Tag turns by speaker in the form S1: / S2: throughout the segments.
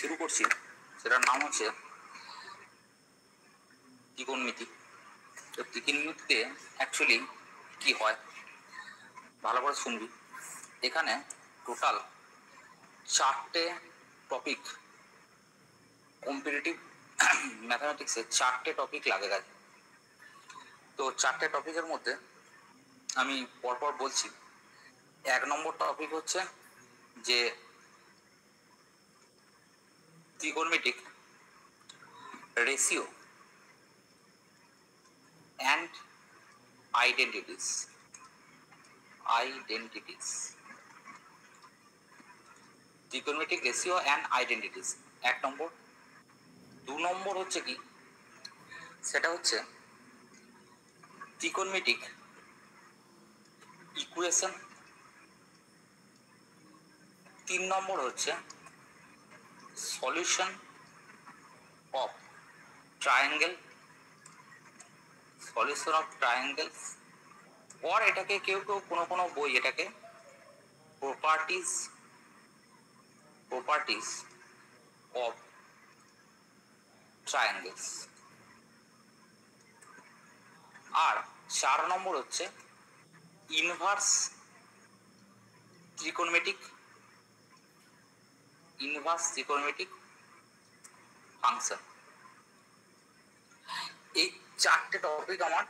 S1: শুরু করছি সেটার নাম হচ্ছে ত্রিকোণমিতি। তো ত্রিকোণমিতিতে অ্যাকচুয়ালি কি হয় ভালো করে শুনবি। এখানে টোটাল 4টে টপিক, কম্পিটিটিভ ম্যাথামেটিক্সে 4টে টপিক লাগে গেছে। তো 4টে টপিকের মধ্যে আমি পরপর বলছি। 1 নম্বর টপিক হচ্ছে যে ত্রিকোণমিতিক রেশিও অ্যান্ড আইডেন্টিটিস। ত্রিকোণমিতিক রেশিও অ্যান্ড আইডেন্টিটিস 1 নম্বর। 2 নম্বর হচ্ছে কি, সেটা হচ্ছে ত্রিকোণমিতিক ইকুয়েশন। 3 নম্বর হচ্ছে সলিউশন অফ ট্রায়াঙ্গেল, और এটাকে কেউ কেউ কোনো বই এটাকে প্রপার্টিজ অফ ট্রায়াঙ্গেলস। আর 4 নম্বর হচ্ছে ইনভার্স ত্রিকোণমিতিক ফাংশন। এই 4টে টপিক আমার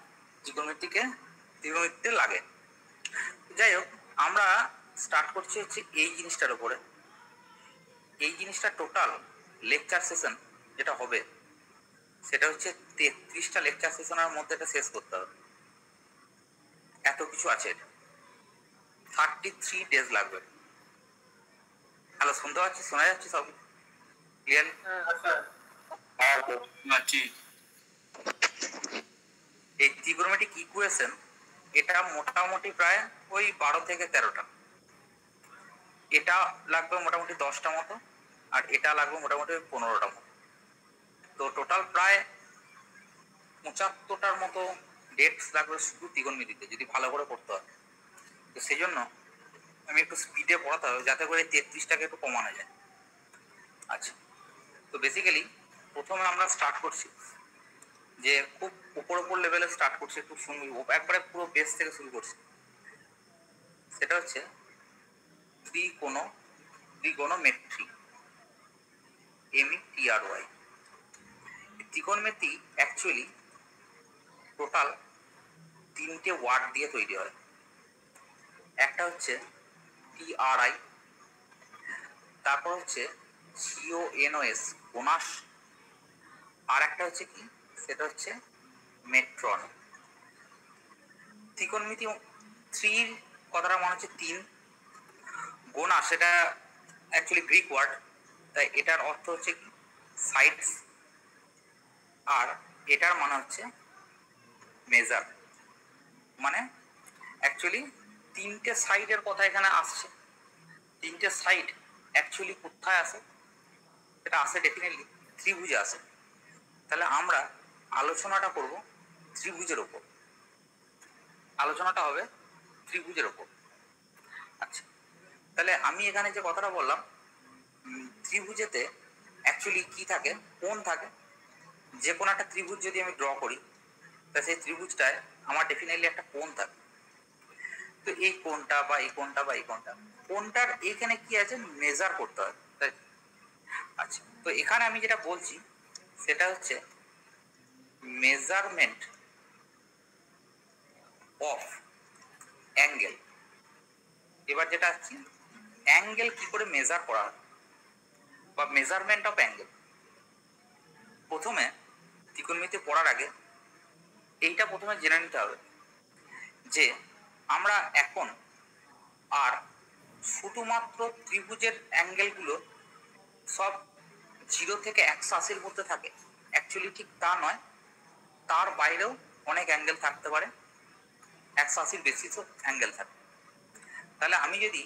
S1: ত্রিকোণমিতিতে লাগে। যাই হোক, আমরা স্টার্ট করছি হচ্ছে এই জিনিসটার উপরে। এই জিনিসটা টোটাল লেকচার সেশন যেটা হবে সেটা হচ্ছে 33টা লেকচার সেশনের মধ্যে এটা শেষ করতে হবে। এত কিছু আছে, 33 ডেজ লাগবে। হ্যালো, শুনতে পাচ্ছি? শোনা যাচ্ছে সব ক্লিয়ার? এই ত্রিকোণমিতিক ইকুয়েশন এটা মোটামুটি প্রায় ওই 12 থেকে 13টা। এটা লাগবে মোটামুটি 10টা মতো, আর এটা লাগবে মোটামুটি 15টা মতো। তো টোটাল প্রায় 75টার মতো ডেটস লাগবে শুধু ত্রিকোণমিতিতে, যদি ভালো করে পড়তে হয়। তো সেই জন্য আমি একটু স্পিডে পড়াতে হবে যাতে করে 33টাকে একটু কমানো যায়। আচ্ছা, তো বেসিক্যালি প্রথমে আমরা স্টার্ট করছি যে খুব উপর লেভেলে স্টার্ট করছি, একটু শুনবি, একবারে পুরো বেস থেকে শুরু করছি। সেটা হচ্ছে ত্রিকোণমিতি, METRY। ত্রিকোণমিতি অ্যাকচুয়ালি টোটাল 3টে ওয়ার্ড দিয়ে তৈরি হয়। একটা হচ্ছে TRI, তারপর হচ্ছে CONOS বোনাস, আর একটা হচ্ছে কি, সেটা হচ্ছে মেট্রন। ত্রিকোণমিতি 3 কথাটা মনে হচ্ছে 3। গোনা সেটা অ্যাকচুয়ালি গ্রিক ওয়ার্ড, তাই এটার অর্থ হচ্ছে কি সাইডস, আর এটার মানে হচ্ছে মেজার। মানে অ্যাকচুয়ালি 3টে সাইডের কথা এখানে আসছে। 3টে সাইড অ্যাকচুয়ালি কোথায় আসে? এটা আসে ডেফিনেটলি ত্রিভুজে আসে। তাহলে আমরা আলোচনাটা করব ত্রিভুজের ওপর। আলোচনাটা হবে ত্রিভুজের ওপর। আচ্ছা, তাহলে আমি এখানে যে কথাটা বললাম, ত্রিভুজেতে অ্যাকচুয়ালি কি থাকে? কোণ থাকে। যে কোনো একটা ত্রিভুজ যদি আমি ড্র করি, তা সেই ত্রিভুজটায় আমার ডেফিনেটলি একটা কোণ থাকে। তো এই কোণটা বা এই কোণটা বা এই কোণটার এখানে কি আছে? মেজার করতে হয়, তাই? আচ্ছা, তো এখানে আমি যেটা বলছি সেটা হচ্ছে মেজারমেন্ট অফ অ্যাঙ্গেল। এবার যেটা আছে অ্যাঙ্গেল কি করে মেজার করা হয় বা মেজারমেন্ট অফ অ্যাঙ্গেল। প্রথমে ত্রিকোণমিতি পড়ার আগে এইটা প্রথমে জেনে নিতে হবে যে আমরা এখন আর শুধুমাত্র ত্রিভুজের অ্যাঙ্গেলগুলো সব 0 থেকে 180-র মধ্যে থাকে। অ্যাকচুয়ালি ঠিক তা নয়, তার বাইরেও অনেক অ্যাঙ্গেল থাকতে পারে, 180-র বেশিও অ্যাঙ্গেল থাকে। তাহলে আমি যদি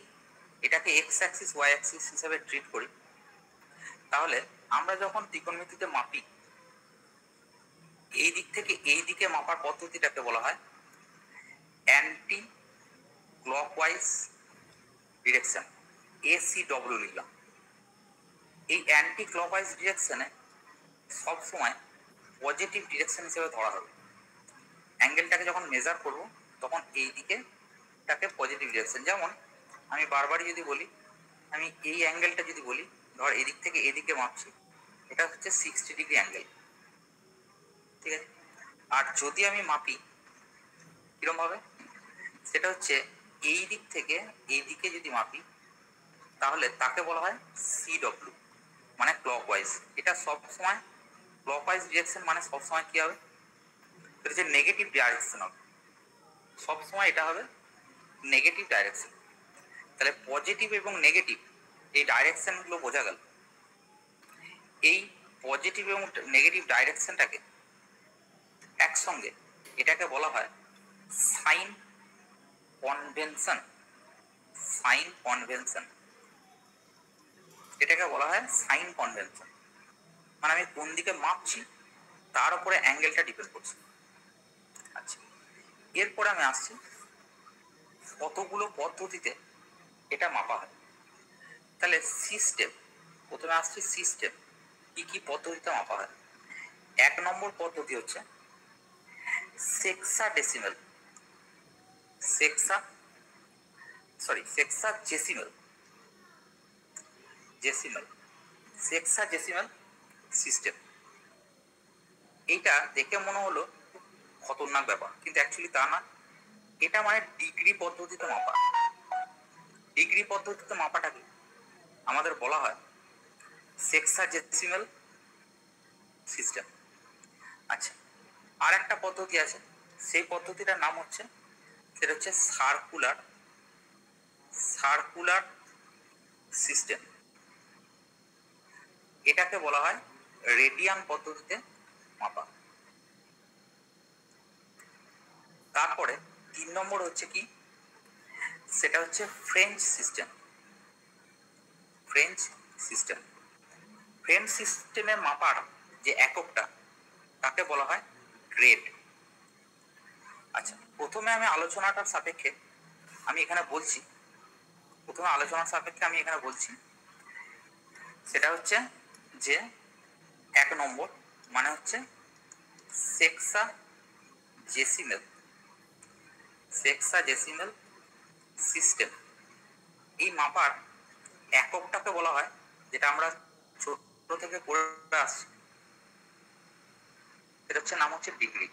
S1: এটাকে এক্স অ্যাক্সিস ওয়াই অ্যাক্সিস হিসেবে ট্রিট করি, তাহলে আমরা যখন ত্রিকোণমিতিতে মাপি, এই দিক থেকে এই দিকে মাপার পদ্ধতিটাকে বলা হয় অ্যান্টি ক্লকওয়াইজ ডিরেকশন, ACW লিখলাম। এই অ্যান্টি ক্লকওয়াইজ ডিরেকশনে সবসময় পজিটিভ ডিরেকশন হিসেবে ধরা হবে। অ্যাঙ্গেলটাকে যখন মেজার করব তখন এই দিকে তাকে পজিটিভ ডিরেকশন। যেমন আমি বারবারই যদি বলি, আমি এই অ্যাঙ্গেলটা যদি বলি, ধর এদিক থেকে এদিকে মাপছি, এটা হচ্ছে 60 ডিগ্রি অ্যাঙ্গেল, ঠিক আছে। আর যদি আমি মাপি কিরম ভাবে, সেটা হচ্ছে এই দিক থেকে এই দিকে যদি মাপি তাহলে তাকে বলা হয় CW, মানে ক্লকওয়াইজ। এটা সবসময় ক্লকওয়াইজ ডিরেকশন মানে সবসময় কি হবে, এটা হচ্ছে নেগেটিভ ডাইরেকশন হবে, সবসময় এটা হবে নেগেটিভ ডাইরেকশন। তাহলে পজিটিভ এবং নেগেটিভ এই ডাইরেকশনগুলো বোঝা গেল। এই পজিটিভ এবং নেগেটিভ ডাইরেকশনটাকে একসঙ্গে এটাকে বলা হয় সাইন কনভেনশন। সাইন কনভেনশন, এটাকে বলা হয় সাইন কনভেনশন। মানে আমি কোন দিকে মাপছি তার উপরে অ্যাঙ্গেলটা ডিপেন্ড করছে। আচ্ছা, এরপরে আমি আসছি কতগুলো পদ্ধতিতে এটা মাপা হয়। তাহলে সিস্টেম, প্রথমে আসছি সিস্টেম, কি কি পদ্ধতিতে মাপা হয়। 1 নম্বর পদ্ধতি হচ্ছে সেক্সাডেসিমাল, সেক্সাজেসিমাল, সেক্সাজেসিমাল সিস্টেম। এইটা দেখে মনে হলো খতরনাক ব্যাপার, কিন্তু অ্যাকচুয়ালি তা না। এটা মানে ডিগ্রি পদ্ধতিতে মাপা। ডিগ্রি পদ্ধতিতে মাপাটাকে আমাদের বলা হয় সেক্সাজেসিমাল সিস্টেম। আচ্ছা, আর একটা পদ্ধতি আছে, সেই পদ্ধতিটার নাম হচ্ছে, সেটা হচ্ছে সার্কুলার সিস্টেম। এটাকে বলা হয় রেডিয়ান পদ্ধতিতে মাপা। তারপরে 3 নম্বর হচ্ছে কি, সেটা হচ্ছে French system. French system, French সিস্টেমে মাপার যে এককটা তাকে বলা হয় গ্রেড। আচ্ছা, প্রথমে আমি আলোচনার সাপেক্ষে এখানে বলছি, সেটা হচ্ছে যে 1 নম্বর মানে হচ্ছে সেক্সাজেসিমাল সিস্টেম। এই মাপার এককটাকে বলা হয়, যেটা আমরা ছোট থেকে পড়ে আসছি, সেটা হচ্ছে নাম হচ্ছে ডিগ্রি।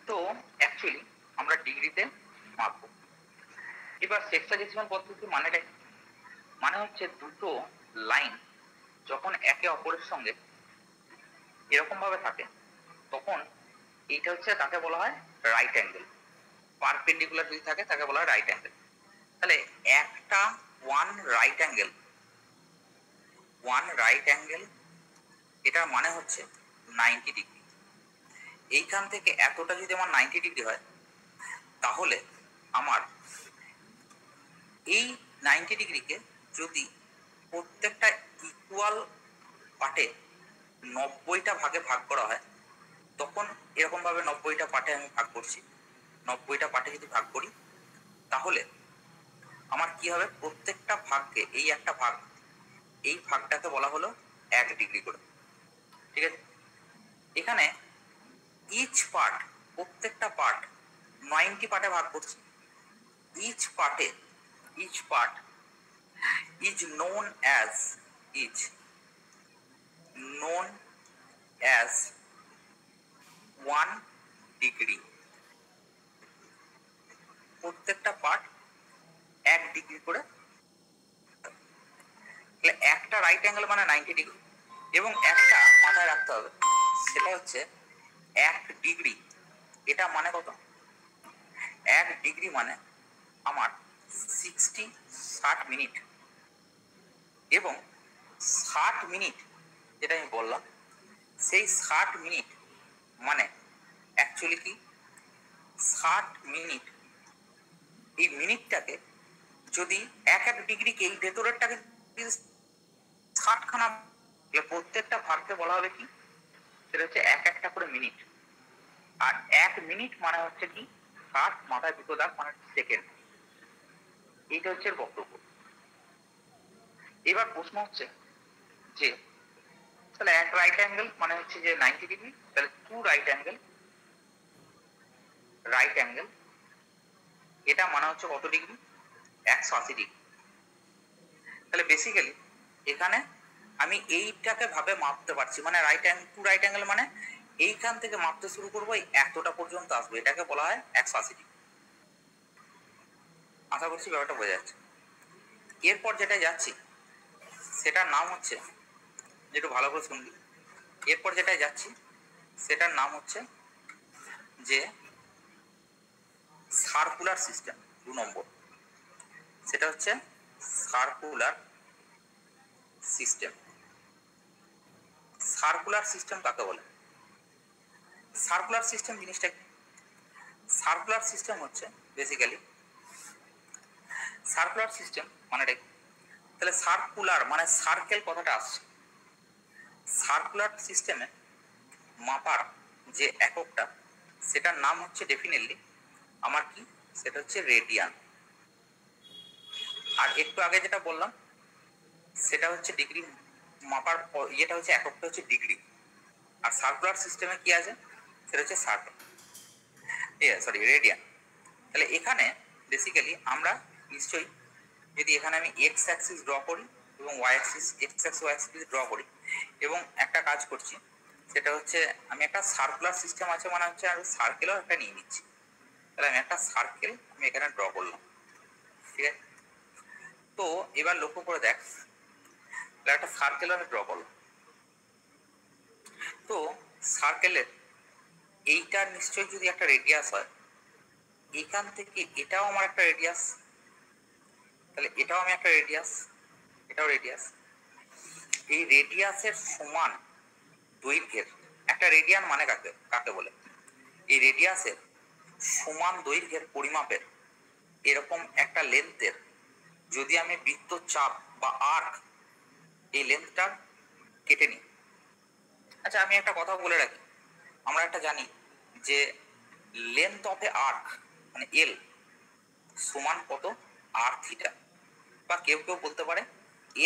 S1: তো অ্যাকচুয়ালি আমরা ডিগ্রিতে মাপবো। এবার সেক্সাজেসিমাল পদ্ধতি মানেটা কি? মানে হচ্ছে দুটো লাইন যখন একে অপরের সঙ্গে এরকম ভাবে থাকে তখন এইটা হচ্ছে, তাকে বলা হয় রাইট অ্যাঙ্গেল। পারপেন্ডিকুলার যদি থাকে তাকে বলা হয় রাইট অ্যাঙ্গেল। তাহলে একটা ওয়ান রাইট অ্যাঙ্গেল এটার মানে হচ্ছে 90 ডিগ্রি। এইখান থেকে এতটা যদি আমার 90 ডিগ্রি হয়, তাহলে আমার এই 90 ডিগ্রিকে যদি প্রত্যেকটা ইকুয়াল পার্টে 90টা ভাগে ভাগ করা হয়, তখন এরকম ভাবে 90টা পার্টে আমি ভাগ করছি। 90টা পার্টে যদি ভাগ করি তাহলে আমার কি হবে, প্রত্যেকটা ভাগকে, এই একটা ভাগ, এই ভাগটাকে বলা হলো 1 ডিগ্রি করে, ঠিক আছে। এখানে প্রত্যেকটা পার্ট 90 পার্টে ভাগ করছি। Each part is known as 1 degree. প্রত্যেকটা পার্ট 1 ডিগ্রি করে। তাহলে একটা রাইট অ্যাঙ্গেল মানে 90 ডিগ্রি, এবং একটা মাথায় রাখতে হবে, সেটা হচ্ছে 1 ডিগ্রি। এটা মানে কত? 1 ডিগ্রি মানে আমার 60 মিনিট। এবং 60 মিনিট যেটা আমি বললাম, সেই 60 মিনিট মানে অ্যাকচুয়ালি কি, 60 মিনিট, এই মিনিটটাকে যদি 1 ডিগ্রিকে এই ভেতরেরটাকে 60খানা, প্রত্যেকটা ভাগকে বলা হবে কি, সেটা হচ্ছে একটা করে মিনিট। আর 1 মিনিট মানে হচ্ছে কি, 60 মাথায় 2 দাগ মানে সেকেন্ড। এইটা হচ্ছে বক্তব্য। এবার প্রশ্ন হচ্ছে যে তাহলে এক রাইট অ্যাঙ্গেল মানে হচ্ছে যে 90 ডিগ্রি, তাহলে টু রাইট অ্যাঙ্গেল এটা মানে হচ্ছে কত ডিগ্রি? 180 ডিগ্রি। তাহলে বেসিক্যালি এখানে আমি এইটাকে ভাবে মাপতে পারছি, মানে টু রাইট অ্যাঙ্গেল মানে এইখান থেকে মাপতে শুরু করবো, এতটা পর্যন্ত আসবে, এটাকে বলা হয় 180 ডিগ্রি। আশা করছি ব্যাপারটা বোঝা যাচ্ছে। এরপর যেটা যাচ্ছি সেটার নাম হচ্ছে, একটু ভালো করে শুনবি, এরপর যেটা যাচ্ছি সেটার নাম হচ্ছে যে সার্কুলার সিস্টেম। 2 নম্বর, সেটা হচ্ছে সার্কুলার সিস্টেম। সার্কুলার সিস্টেম কাকে বলে? সার্কুলার সিস্টেম জিনিসটা কি? সার্কুলার সিস্টেম হচ্ছে বেসিক্যালি, সার্কুলার সিস্টেম মানেটা কি? তাহলে সার্কুলার মানে সার্কেল কথাটা আসছে। সার্কুলার সিস্টেমে মাপার যে এককটা সেটার নাম হচ্ছে ডেফিনেটলি আমার কি, সেটা হচ্ছে রেডিয়ান। আর একটু আগে যেটা বললাম সেটা হচ্ছে ডিগ্রি মাপার ইয়েটা হচ্ছে এককটা হচ্ছে ডিগ্রি। আর সার্কুলার সিস্টেমে কি আছে সেটা হচ্ছে রেডিয়ান। তাহলে এখানে বেসিক্যালি আমরা নিশ্চয়ই যদি এখানে আমি এক্স অ্যাক্সিস ড্র করি এবং Y axis, X axis Y axis draw করি এবং একটা কাজ করছি, সেটা হচ্ছে আমি একটা সার্কুলার সিস্টেম আছে মানে হচ্ছে আমি সার্কেলও একটা নিয়ে নিচ্ছি। তাহলে আমি একটা সার্কেল আমি এখানে ড্র করলাম, ঠিক আছে? তো এবার লক্ষ্য করে দেখ, তাহলে একটা সার্কেল আমি ড্র করলাম। তো সার্কেলের এইটার নিশ্চয়ই যদি একটা রেডিয়াস হয়, এখান থেকে এটাও আমার একটা রেডিয়াস, তাহলে এটাও আমি একটা রেডিয়াস, এটাও রেডিয়াস। এই রেডিয়াসের সমান দৈর্ঘ্যের একটা রেডিয়ান মানে কাকে কাকে বলে? এই রেডিয়াসের সমান দৈর্ঘ্যের পরিমাপের এরকম একটা লেন্থের যদি আমি বৃত্তচাপ বা আর্ক এই লেন্থটা কেটে নিই। আচ্ছা আমি একটা কথা বলে রাখি, আমরা একটা জানি যে লেন্থ অফ এ আর্ক মানে এল সমান কত? আর থিটা, বা কেউ কেউ বলতে পারে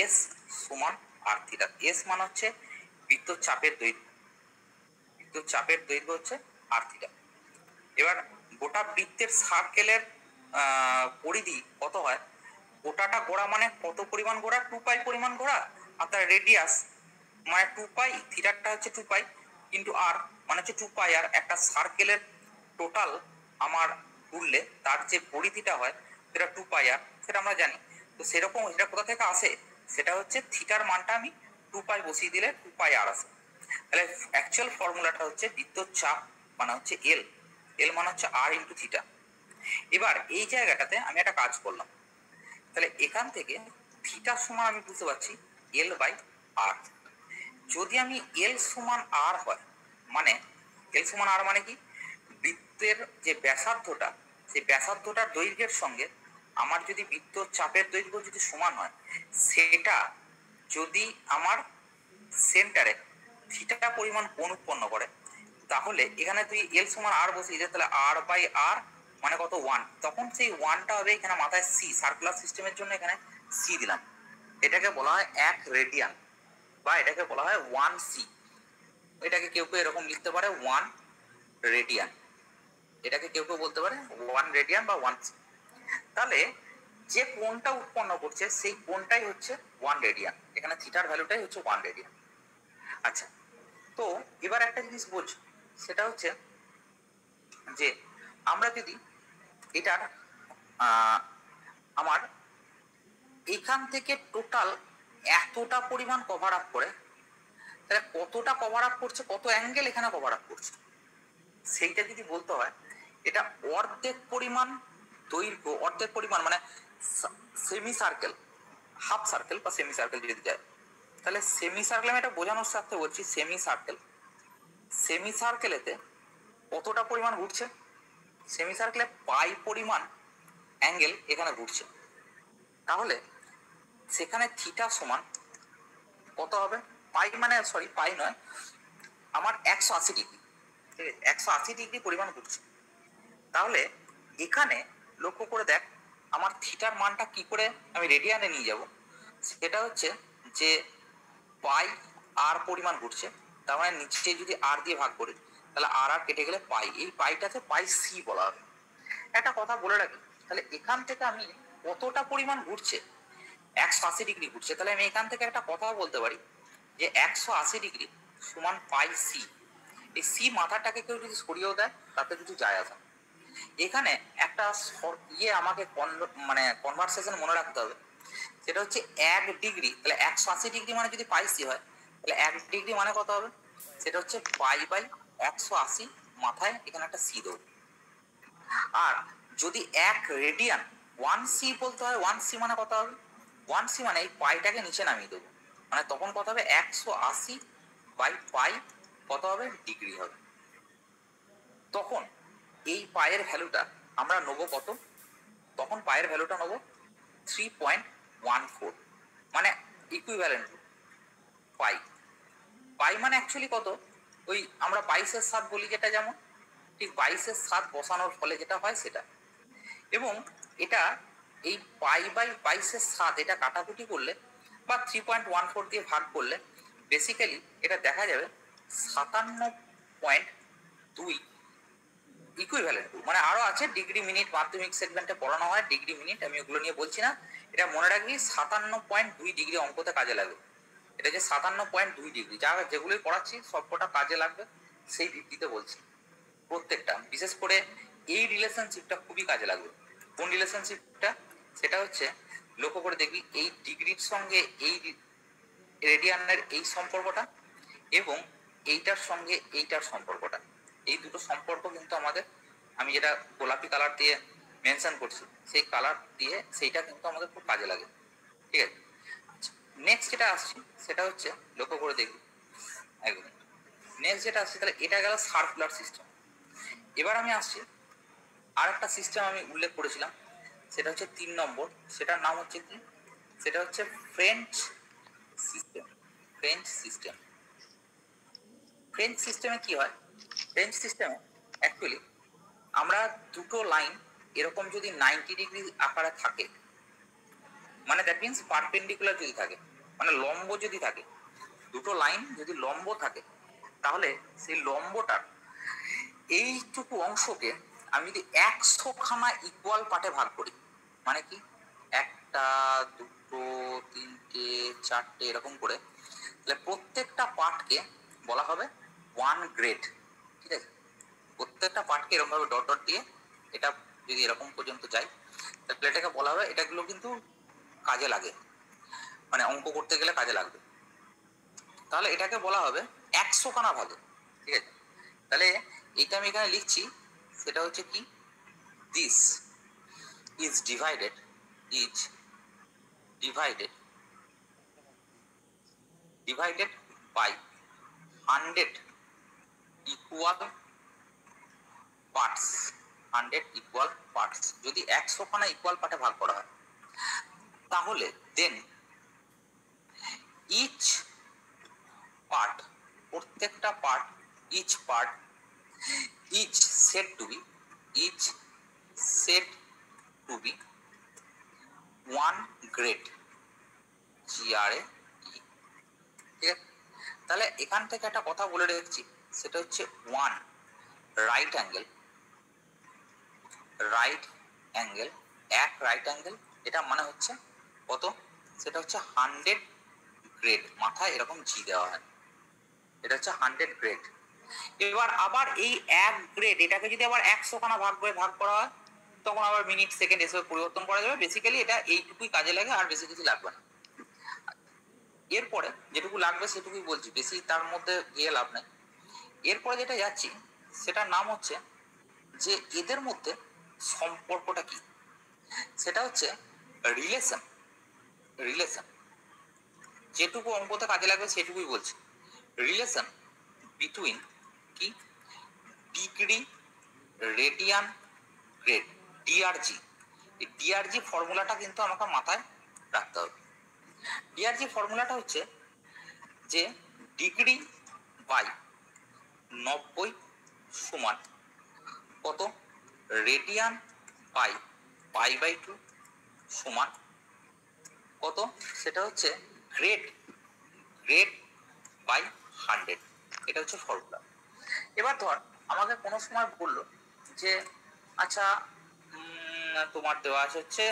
S1: এস সমান আর থিটা। এস মানে হচ্ছে বৃত্তচাপের দৈর্ঘ্য, বৃত্তচাপের দৈর্ঘ্য হচ্ছে আর থিটা। এবার গোটা বৃত্তের সার্কেলের পরিধি কত হয়? গোটাটা ঘোরা মানে কত পরিমাণ ঘোরা? 2 পাই পরিমাণ ঘোরা। আর তার রেডিয়াস মানে 2 পাই, থিটাটা হচ্ছে 2 পাই কিন্তু আর মানে হচ্ছে 2 পাই। আর একটা সার্কেলের টোটাল আমার ঘুরলে তার যে পরিধিটা হয় সেটা 2 পাই আর, সেটা আমরা জানি। তো সেরকম এটা কোথা থেকে আসে? সেটা হচ্ছে থিটার মানটা আমি 2 পাই বসিয়ে দিলে 2 পাই আর আসে। তাহলে অ্যাকচুয়াল ফর্মুলাটা হচ্ছে বৃত্তচাপ মানে হচ্ছে এল, এল মানে হচ্ছে আর ইন্টু থিটা। এবার এই জায়গাটাতে আমি একটা কাজ করলাম, তাহলে এখান থেকে থিটা সমান আমি বুঝতে পারছি এল বাই আর। যদি আমি এল সমান আর হয় মানে এল সমান আর মানে কি, বৃত্তের যে ব্যাসার্ধটা সেই ব্যাসার্ধটার দৈর্ঘ্যের সঙ্গে আমার যদি বৃত্তচাপের দৈর্ঘ্য যদি সমান হয়, সেটা যদি আমার সেন্টারে থিটা পরিমাণ কোণ উৎপন্ন করে, তাহলে এখানে তুই এল সমান আর বসিয়ে যায়, তাহলে আর বাই আর মানে কত? 1। তখন সেই 1টা হবে এখানে মাথায় সি, সার্কুলার সিস্টেমের জন্য এখানে সি দিলাম। এটাকে বলা হয় 1 রেডিয়ান বা এটাকে বলা হয় 1 সি। এটাকে কেউ কেউ এরকম লিখতে পারে 1 রেডিয়ান, এটাকে কেউ কেউ বলতে পারে 1 রেডিয়ান বা 1 সি। তাহলে যে কোণটা উৎপন্ন করছে সেই কোণটাই হচ্ছে 1 রেডিয়ান, এখানে থিটার ভ্যালুটাই হচ্ছে 1 রেডিয়ান। আচ্ছা, তো এবার একটা জিনিস বোঝ, সেটা হচ্ছে যে আমরা যদি এটার আমার এইখান থেকে টোটাল এতটা পরিমাণ কভার আপ করে, তাহলে কতটা কভার আপ করছে, কত অ্যাঙ্গেল এখানে কভার আপ করছে সেইটা যদি বলতে হয়, এটা অর্ধেক পরিমাণ দৈর্ঘ্য, অর্ধেক পরিমাণ মানে সেমি সার্কেল, হাফ সার্কেল বা সেমি সার্কেল যদি যায়, তাহলে সেমি সার্কেল আমি এটা বোঝানোর সাথে বলছি, সেমি সার্কেল, সেমি সার্কেলেতে কতটা পরিমাণ ঘুরছে? সেমি সার্কেলে পাই পরিমাণ অ্যাঙ্গেল এখানে ঘুরছে। তাহলে সেখানে থিটা সমান কত হবে? পাই মানে পাই নয়, আমার 180 ডিগ্রি, ঠিক আছে? 180 ডিগ্রি পরিমাণ ঘুরছে। তাহলে এখানে লক্ষ্য করে দেখ আমার থিটার মানটা কি করে আমি রেডিয়ানে নিয়ে যাব, সেটা হচ্ছে যে পাই আর পরিমাণ ঘুরছে, তার মানে নিচে যদি আর দিয়ে ভাগ করি তাহলে আর আর কেটে গেলে পাই, এই পাইটাকে পাই সি বলা হবে। একটা কথা বলে রাখি, তাহলে এখান থেকে আমি কতটা পরিমাণ ঘুরছে, 180 ডিগ্রি ঘুরছে, তাহলে আমি এখান থেকে একটা কথা বলতে পারি যে 180 ডিগ্রি সমান পাই সি। এই সি মাথাটাকে কেউ যদি সরিয়েও দেয় তাতে কিছু যায় আসে। এখানে একটা আমাকে মানে কনভারসেশন মনে রাখতে হবে, সেটা হচ্ছে 1 ডিগ্রি, তাহলে 180 ডিগ্রি মানে যদি পাই সি হয় তাহলে 1 ডিগ্রি মানে কত হবে, সেটা হচ্ছে পাই বাই 180, মাথায় এখানে একটা সি দেবো। আর যদি 1 রেডিয়ান 1 সি বলতে হয়, 1 সি মানে কত হবে, 1 সি মানে এই পাইটাকে নিচে নামিয়ে দেবো, মানে তখন কত হবে 180 বাই পাই কত হবে, ডিগ্রি হবে। তখন এই পায়ের ভ্যালুটা আমরা নেবো কত, তখন পায়ের ভ্যালুটা নেবো 3.14, মানে ইকুইভ্যালেন্ট টু পাই। পাই মানে অ্যাকচুয়ালি কত, ওই আমরা 22/7 বলি যেটা, যেমন ঠিক 22/7 বসানোর ফলে যেটা হয় সেটা। এবং এটা এই পাই বাই 22/7 এটা কাটাকুটি করলে বা 3.14 দিয়ে ভাগ করলে বেসিক্যালি এটা দেখা যাবে 57.2 ইকুইভ্যালেন্ট টু, মানে আরো আছে ডিগ্রি মিনিট, মাধ্যমিক সেগমেন্টে পড়ানো হয় ডিগ্রি মিনিট, আমি ওগুলো নিয়ে বলছি না। এটা মনে রাখবি 57.2 ডিগ্রি অঙ্কতে কাজে লাগবে। এটা যে 57.2 ডিগ্রি যেগুলোই পড়াচ্ছি সবকটা কাজে লাগবে, সেই ভিত্তিতে বলছি। প্রত্যেকটা, বিশেষ করে এই রিলেশনশিপটা খুবই কাজে লাগবে। কোন রিলেশনশিপটা, সেটা হচ্ছে লক্ষ্য করে দেখবি এই ডিগ্রির সঙ্গে এই রেডিয়ানের এই সম্পর্কটা এবং এইটার সঙ্গে এইটার সম্পর্কটা, এই দুটো সম্পর্ক কিন্তু আমাদের, আমি যেটা গোলাপি কালার দিয়ে মেনশন করছি সেই কালার দিয়ে, সেইটা কিন্তু আমাদের খুব কাজে লাগে। ঠিক আছে, নেক্সট যেটা আসছি সেটা হচ্ছে লক্ষ্য করে দেখবি একদম নেক্সট যেটা আসছে, তাহলে এটা গেল সার্কুলার সিস্টেম। এবার আমি আসছি আর একটা সিস্টেম আমি উল্লেখ করেছিলাম, সেটা হচ্ছে 3 নম্বর, সেটার নাম হচ্ছে কি, সেটা হচ্ছে French system. French system, French সিস্টেমে কি হয়, ফ্রেঞ্চ সিস্টেমে অ্যাকচুয়ালি আমরা দুটো লাইন এরকম যদি 90 ডিগ্রি আকারে থাকে, মানে দ্যাট মিনস পারপেন্ডিকুলার যদি থাকে, মানে লম্ব যদি থাকে, দুটো লাইন যদি লম্ব থাকে, তাহলে সেই লম্বটার এইটুকু অংশকে আমি যদি 100খানা ইকুয়াল পার্টে ভাগ করি, মানে কি 1টা 2টো 3টে 4টে এরকম করে, তাহলে প্রত্যেকটা পার্টকে বলা হবে 1 গ্রেড। ঠিক আছে, প্রত্যেকটা পার্টকে এরকম ভাবে ডট ডট দিয়ে এটা যদি এরকম পর্যন্ত যায় তাহলে এটাকে বলা হবে, এটাগুলো কিন্তু কাজে লাগে, মানে অঙ্ক করতে গেলে কাজে লাগবে। তাহলে এটাকে বলা হবে 100খানা ভাগে। ঠিক আছে, তাহলে এইটা আমি এখানে লিখছি, সেটা হচ্ছে কি, this is divided by 100 equal parts. 100 equal parts যদি 100খানা ইকুয়াল পার্টে ভাগ করা হয়, তাহলে দেন ইচ পার্ট, প্রত্যেকটা part, each part each set to be 1 grade, GRAE। ঠিক আছে, তাহলে এখান থেকে একটা কথা বলে রেখেছি, সেটা হচ্ছে 1 রাইট অ্যাঙ্গেল, এক রাইট অ্যাঙ্গেল, এটা মানে হচ্ছে কত, সেটা হচ্ছে 100 গ্রেড, মাথায় এরকম জি দেওয়া হয়, এটা হচ্ছে 100 গ্রেড। এবার আবার এই 1 গ্রেড এটাকে যদি আবার 100খানা ভাগ করা হয়, তখন আবার মিনিট সেকেন্ড এসব পরিবর্তন করা যাবে। বেসিক্যালি এটা এইটুকুই কাজে লাগে, আর বেশি কিছু লাগবে না। এরপরে যেটুকু লাগবে সেটুকুই বলছি, বেশি তার মধ্যে গিয়ে লাভ নেই। এরপরে যেটা যাচ্ছি সেটার নাম হচ্ছে যে এদের মধ্যে সম্পর্কটা কি, সেটা হচ্ছে রিলেশন। যেটুকু অঙ্কতে কাজে লাগবে সেটুকুই বলছি। রিলেশন বিটুইন কি, ডিগ্রি, রেডিয়ান, গ্রেড, ডিআরজি। এই ডিআরজি ফর্মুলাটা কিন্তু আমাকে মাথায় রাখতে হবে। ডিআরজি ফর্মুলাটা হচ্ছে যে ডিগ্রি বাই 90 সমান কত, রেডিয়ান বাই π/2 সমান কত, সেটা হচ্ছে গ্রেড গ্রেড বাই 100, এটা হচ্ছে ফর্মুলা। এবার ধর আমাকে কোনো সময় বললো যে আচ্ছা তোমার দেওয়া আছে হচ্ছে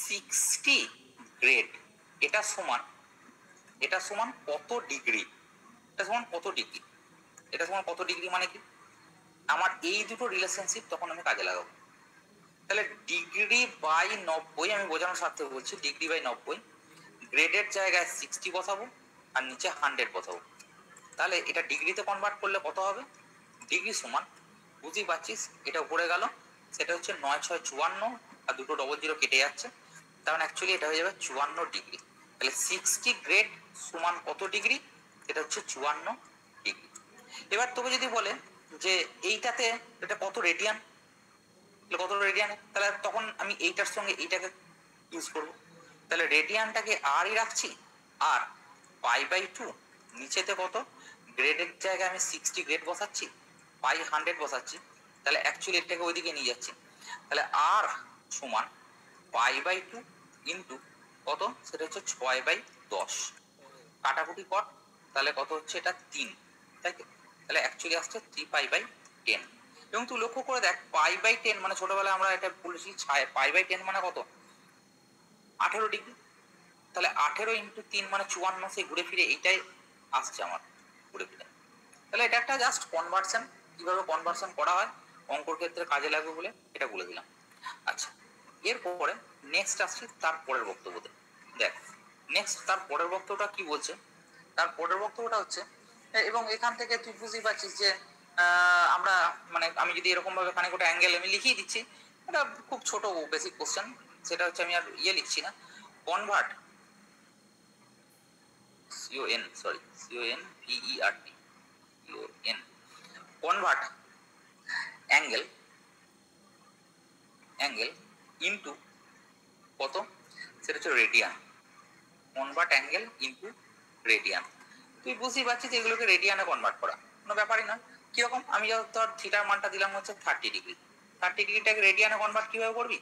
S1: 60 গ্রেড, এটা সমান কত ডিগ্রি, এটা সমান কত ডিগ্রি, এটা সমান কত ডিগ্রি মানে কি, আমার এই দুটো রিলেশনশিপ তখন আমি কাজে লাগাবো। তাহলে ডিগ্রি বাই 90, আমি বোঝানোর স্বার্থে বলছি, ডিগ্রি বাই 90, গ্রেডের জায়গায় 60 বসাবো আর নিচে 100 বসাবো। তাহলে এটা ডিগ্রিতে কনভার্ট করলে কত হবে, ডিগ্রি সমান, বুঝতেই পারছিস এটা উপরে গেল, সেটা হচ্ছে 9 6 54, আর দুটো ডবল জিরো কেটে যাচ্ছে, তার মানে অ্যাকচুয়ালি এটা হয়ে যাবে 54 ডিগ্রি। তাহলে 60 গ্রেড সমান কত ডিগ্রি, এটা হচ্ছে 54 ডিগ্রি। এবার তোকে যদি বলে যে এইটাতে এটা কত রেডিয়ান, কত রেডিয়ান, তাহলে তখন আমি এইটার সঙ্গে এইটাকে ইউজ করবো। তাহলে রেডিয়ানটাকে আরই রাখছি, আর π/2 নিচেতে কত, গ্রেডের জায়গায় আমি 60 গ্রেড বসাচ্ছি, পাই 100 বসাচ্ছি, তাহলে অ্যাকচুয়ালি এটাকে ওইদিকে নিয়ে যাচ্ছি। তাহলে আর সমান π/2 ইন্টু কত, সেটা হচ্ছে 6/10, কাটাকুটি কর, তাহলে কত হচ্ছে এটা 3, তাই তো? তাহলে অ্যাকচুয়ালি আসছে 3π/10। এবং তুই লক্ষ্য করে দেখ π/10 মানে ছোটবেলায় আমরা এটা বলেছি, π/10 মানে কত, 18 ডিগ্রি। তাহলে 18 ইন্টু 3 মানে 54, সেই ঘুরে ফিরে এইটাই আসছে আমার ঘুরে ফিরে। তাহলে এটা একটা জাস্ট কনভার্সন, কিভাবে কনভার্সন করা হয় অঙ্কর ক্ষেত্রে কাজে লাগবে বলে এটা বলে দিলাম। আচ্ছা, এরপরে নেক্সট আসছি তার পরের বক্তব্যতে। দেখ নেক্সট তার পরের বক্তব্যটা কি বলছে, তার পরের বক্তব্যটা হচ্ছে, এবং এখান থেকে তুই বুঝতেই পারছিস যে আমরা মানে আমি যদি এরকম ভাবে খানিক ওটা অ্যাঙ্গেল আমি লিখিয়ে দিচ্ছি, এটা খুব ছোট বেসিক কোশ্চেন, সেটা হচ্ছে আমি আর লিখছি না, কনভার্ট কনভার্ট অ্যাঙ্গেল ইনটু কত, সেটা হচ্ছে radian, convert angle into radian. তুই বুঝতেই পারছিস এগুলোকে রেডিয়ানে কনভার্ট করা কোনো ব্যাপারই নয়। কিরকম, আমি ধর থিটার মানটা দিলাম হচ্ছে 30 ডিগ্রি, 30 ডিগ্রিটাকে রেডিয়ানে কনভার্ট কিভাবে করবি,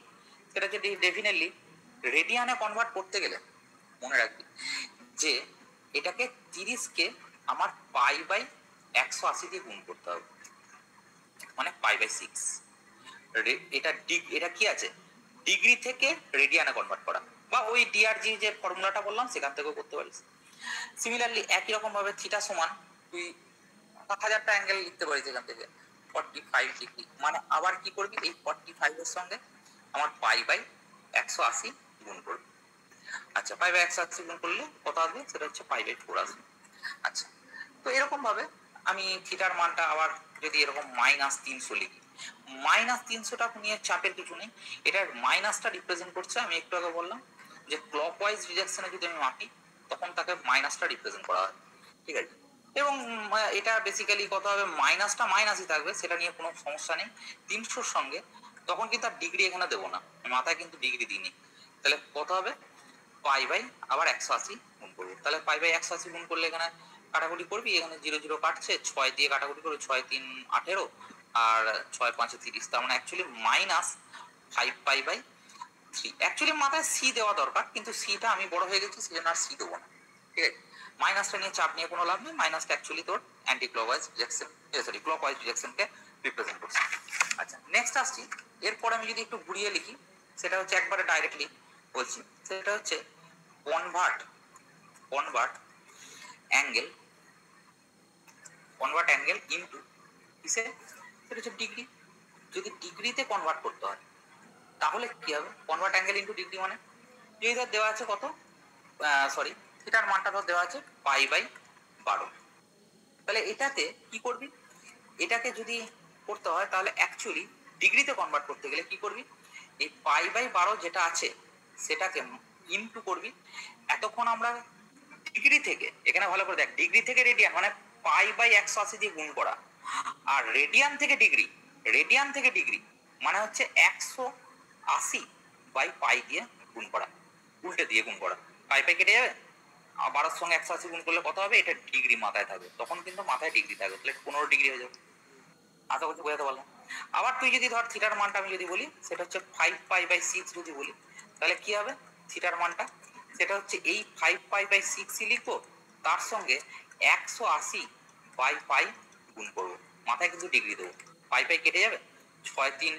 S1: সেটা হচ্ছে ডেফিনেটলি রেডিয়ানে কনভার্ট করতে গেলে মনে রাখবি যে এটাকে 30কে আমার π/180 দিয়ে গুণ করতে হবে, মানে π/6। এটা কি আছে, ডিগ্রি থেকে রেডিয়ানে কনভার্ট করা, বা ওই ডিআরজি যে ফর্মুলাটা বললাম সেখান থেকেও করতে পারিস। সিমিলারলি একই রকম ভাবে থিটা সমান তুই 1000টা অ্যাঙ্গেল লিখতে পারিস এখান থেকে, 45 ডিগ্রি, মানে আবার কি করবি, এই 45 এর সঙ্গে আমার π/180 গুণ করবি। আচ্ছা, π/180 গুণ করলে কত আসবে, সেটা হচ্ছে π/4 আসবে। আচ্ছা, তো এরকম ভাবে আমি থিটার মানটা আবার যদি এরকম -300 লিখি, -300টা নিয়ে চাপের কিছু নেই, এটার মাইনাসটা রিপ্রেজেন্ট করছে, আমি একটু আগে বললাম যে ক্লকওয়াইজ ডিরেকশনে যদি আমি মাপি তখন তাকে মাইনাসটা রিপ্রেজেন্ট করা হয়, ঠিক আছে। এবং এটা বেসিক্যালি কত হবে, মাইনাসটা মাইনাসই থাকবে, সেটা নিয়ে কোনো সমস্যা নেই। 300র সঙ্গে তখন কিন্তু আর ডিগ্রি এখানে দেবো না, মাথায় কিন্তু ডিগ্রি দিইনি, তাহলে কত হবে, আবার 180 গুণ করবো। তাহলে π/180 গুণ করলে এখানে কাটাকুটি করবি, এখানে 0 0 কাটছে, 6 দিয়ে কাটাকুটি করবি, 6 3 18 আর 6 5 30, তার মানে অ্যাকচুয়ালি -5π/3। অ্যাকচুয়ালি মাথায় সি দেওয়া দরকার, কিন্তু সিটা আমি বড় হয়ে গেছি সেজন্য আর সি দেবো না, ঠিক আছে। মাইনাসটা নিয়ে চাপ নিয়ে কোনো লাভ নেই, মাইনাসটা অ্যাকচুয়ালি তোর anti clockwise direction, sorry clockwise ডিরেকশনকে রিপ্রেজেন্ট করছে। আচ্ছা, নেক্সট আসছি, এরপর আমি যদি একটু ঘুরিয়ে লিখি, সেটা হচ্ছে একবারে ডাইরেক্টলি বলছি, সেটা হচ্ছে কনভার্ট অ্যাঙ্গেল ইনটু কিসে, সেটা হচ্ছে ডিগ্রি। যদি ডিগ্রিতে কনভার্ট করতে হয় তাহলে কি হবে, কনভার্ট অ্যাঙ্গেল ইনটু ডিগ্রি মানে যদি ধর দেওয়া আছে কত, সরি থিটার মানটা ধর দেওয়া আছে π/12, তাহলে এটাতে কি করবি, এটাকে যদি করতে হয় তাহলে অ্যাকচুয়ালি ডিগ্রিতে কনভার্ট করতে গেলে কি করবি, এই π/12 যেটা আছে সেটাকে ইনটু করবি, এতক্ষণ আমরা ডিগ্রি থেকে, এখানে ভালো করে দেখ, ডিগ্রি থেকে রেডিয়ান মানে π/180 দিয়ে গুণ করা, আর রেডিয়ান থেকে ডিগ্রি মানে হচ্ছে 180/π দিয়ে গুণ করা, উল্টে দিয়ে গুণ করা, পাই কেটে যাবে, আর 12 সঙ্গে 180 গুণ করলে কত হবে, এটা ডিগ্রি মাথায় থাকবে, তখন কিন্তু মাথায় ডিগ্রি থাকবে, তাহলে 15 ডিগ্রি হয়ে যাবে। আশা করছি বোঝাতে পারলাম। আবার তুই যদি ধর থিটার মানটা আমি যদি বলি, সেটা হচ্ছে 5π/6 যদি বলি, তাহলে কি হবে থিটার মানটা, সেটা হচ্ছে এই 5π/6 লিখবো, তার সঙ্গে 180/π গুণ করবো, মাথায় কিন্তু ডিগ্রি দেবো, পাই কেটে যাবে, 6 3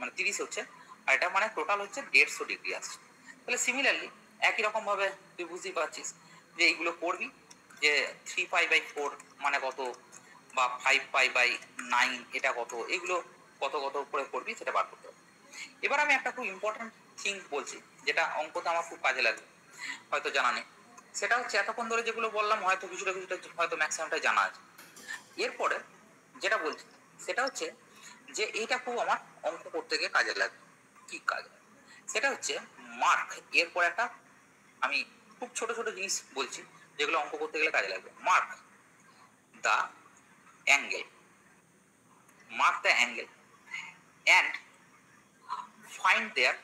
S1: মানে 30 হচ্ছে, আর এটা মানে টোটাল হচ্ছে 150 ডিগ্রি আসছে। তাহলে সিমিলারলি একই রকম ভাবে তুই বুঝতেই পারছিস যে এইগুলো করবি, যে 3π/4 মানে কত, বা 5π/9 এটা কত, এগুলো কত কত করে করবি সেটা বার করতে হবে। এবার আমি একটা খুব ইম্পর্টেন্ট থিং বলছি, যেটা অঙ্কতে আমার খুব কাজে লাগবে, হয়তো জানা নেই। সেটা হচ্ছে এতক্ষণ ধরে যেগুলো বললাম হয়তো কিছুটা কিছুটা হয়তো ম্যাক্সিমামটাই জানা আছে। এরপরে যেটা বলছি সেটা হচ্ছে যে এইটা খুব আমার অঙ্ক করতে গিয়ে কাজে লাগবে। কি কাজে? সেটা হচ্ছে মার্ক। এরপর একটা আমি খুব ছোট ছোট জিনিস বলছি যেগুলো অঙ্ক করতে গেলে কাজে লাগবে। Mark the angle, mark the angle and find their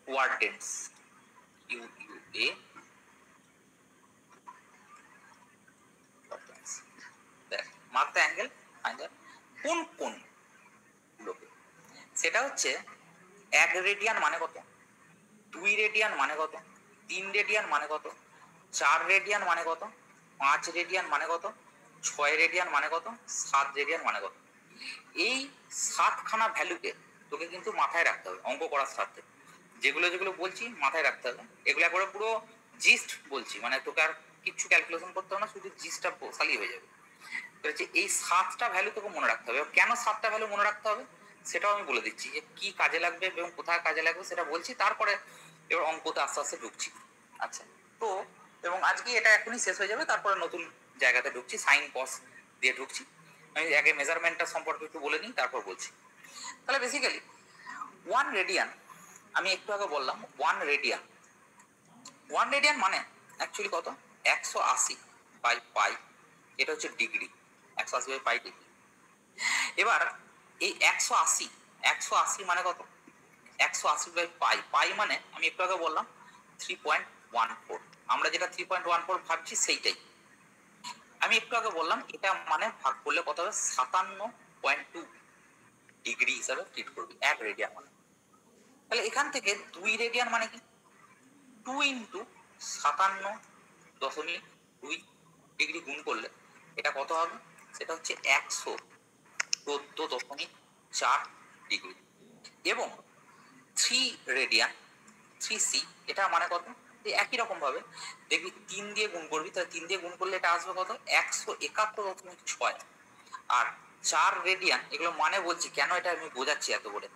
S1: coordinates. UUA coordinates. There. Mark the angle, find the কোন গুলোকে। সেটা হচ্ছে 1 রেডিয়ান মানে কত, 2 রেডিয়ান মানে কত, 3 রেডিয়ান মানে কত, 4 রেডিয়ান মানে কত, 5 রেডিয়ান মানে কত, 6 রেডিয়ান মানে কত, 7 রেডিয়ান মানে কত। এই 7খানা ভ্যালুকে তোকে কিন্তু মাথায় রাখতে হবে অঙ্ক করার সাথে। যেগুলো যেগুলো বলছি মাথায় রাখতে হবে, এগুলো একবারে পুরো জিস্ট বলছি, মানে তোকে আর কিচ্ছু ক্যালকুলেশন করতে হবে না, শুধু জিস্টটা খালি হয়ে যাবে। হচ্ছে এই 7টা ভ্যালু তোকে মনে রাখতে হবে। কেন 7টা ভ্যালু মনে রাখতে হবে সেটাও আমি বলে দিচ্ছি, যে কি কাজে লাগবে এবং কোথায় কাজে লাগবে সেটা বলছি, তারপরে এবার অঙ্কতে আস্তে আস্তে ঢুকছি। আচ্ছা, তো এবং আজকে এটা এখনই শেষ হয়ে যাবে, তারপরে নতুন জায়গাতে ঢুকছি, সাইন কস দিয়ে ঢুকছি। আমি আগে মেজারমেন্টটা সম্পর্কে একটু বলে নিই, তারপর বলছি। তাহলে বেসিক্যালি 1 রেডিয়ান, আমি একটু আগে বললাম 1 রেডিয়ান, 1 রেডিয়ান মানে অ্যাকচুয়ালি কত, 180/π, এটা হচ্ছে ডিগ্রি, 180/π ডিগ্রি। এবার এই 180 মানে কত, 180/π, পাই মানে আমি একটু আগে বললাম 3.14, আমরা যেটা 3.14 ভাবছি সেইটাই। আমি একটু আগে বললাম এটা মানে ভাগ করলে কত হবে, 57.2 ডিগ্রি হিসাবে ট্রিট করবি 1 রেডিয়ান মানে। তাহলে এখান থেকে 2 রেডিয়ান মানে কি, 2 ইন্টু 57.2 ডিগ্রি গুণ করলে এটা কত হবে, সেটা হচ্ছে 114.4 ডিগ্রি। এবং 3 রেডিয়ান 3c, এটা মানে কত, একই রকম ভাবে দেখবি 3 দিয়ে গুণ করবি, তাহলে 3 দিয়ে গুণ করলে এটা আসবে কত, 171.6। আর 4 রেডিয়ান, এগুলো মানে বলছি কেন, এটা আমি বোঝাচ্ছি এত করে।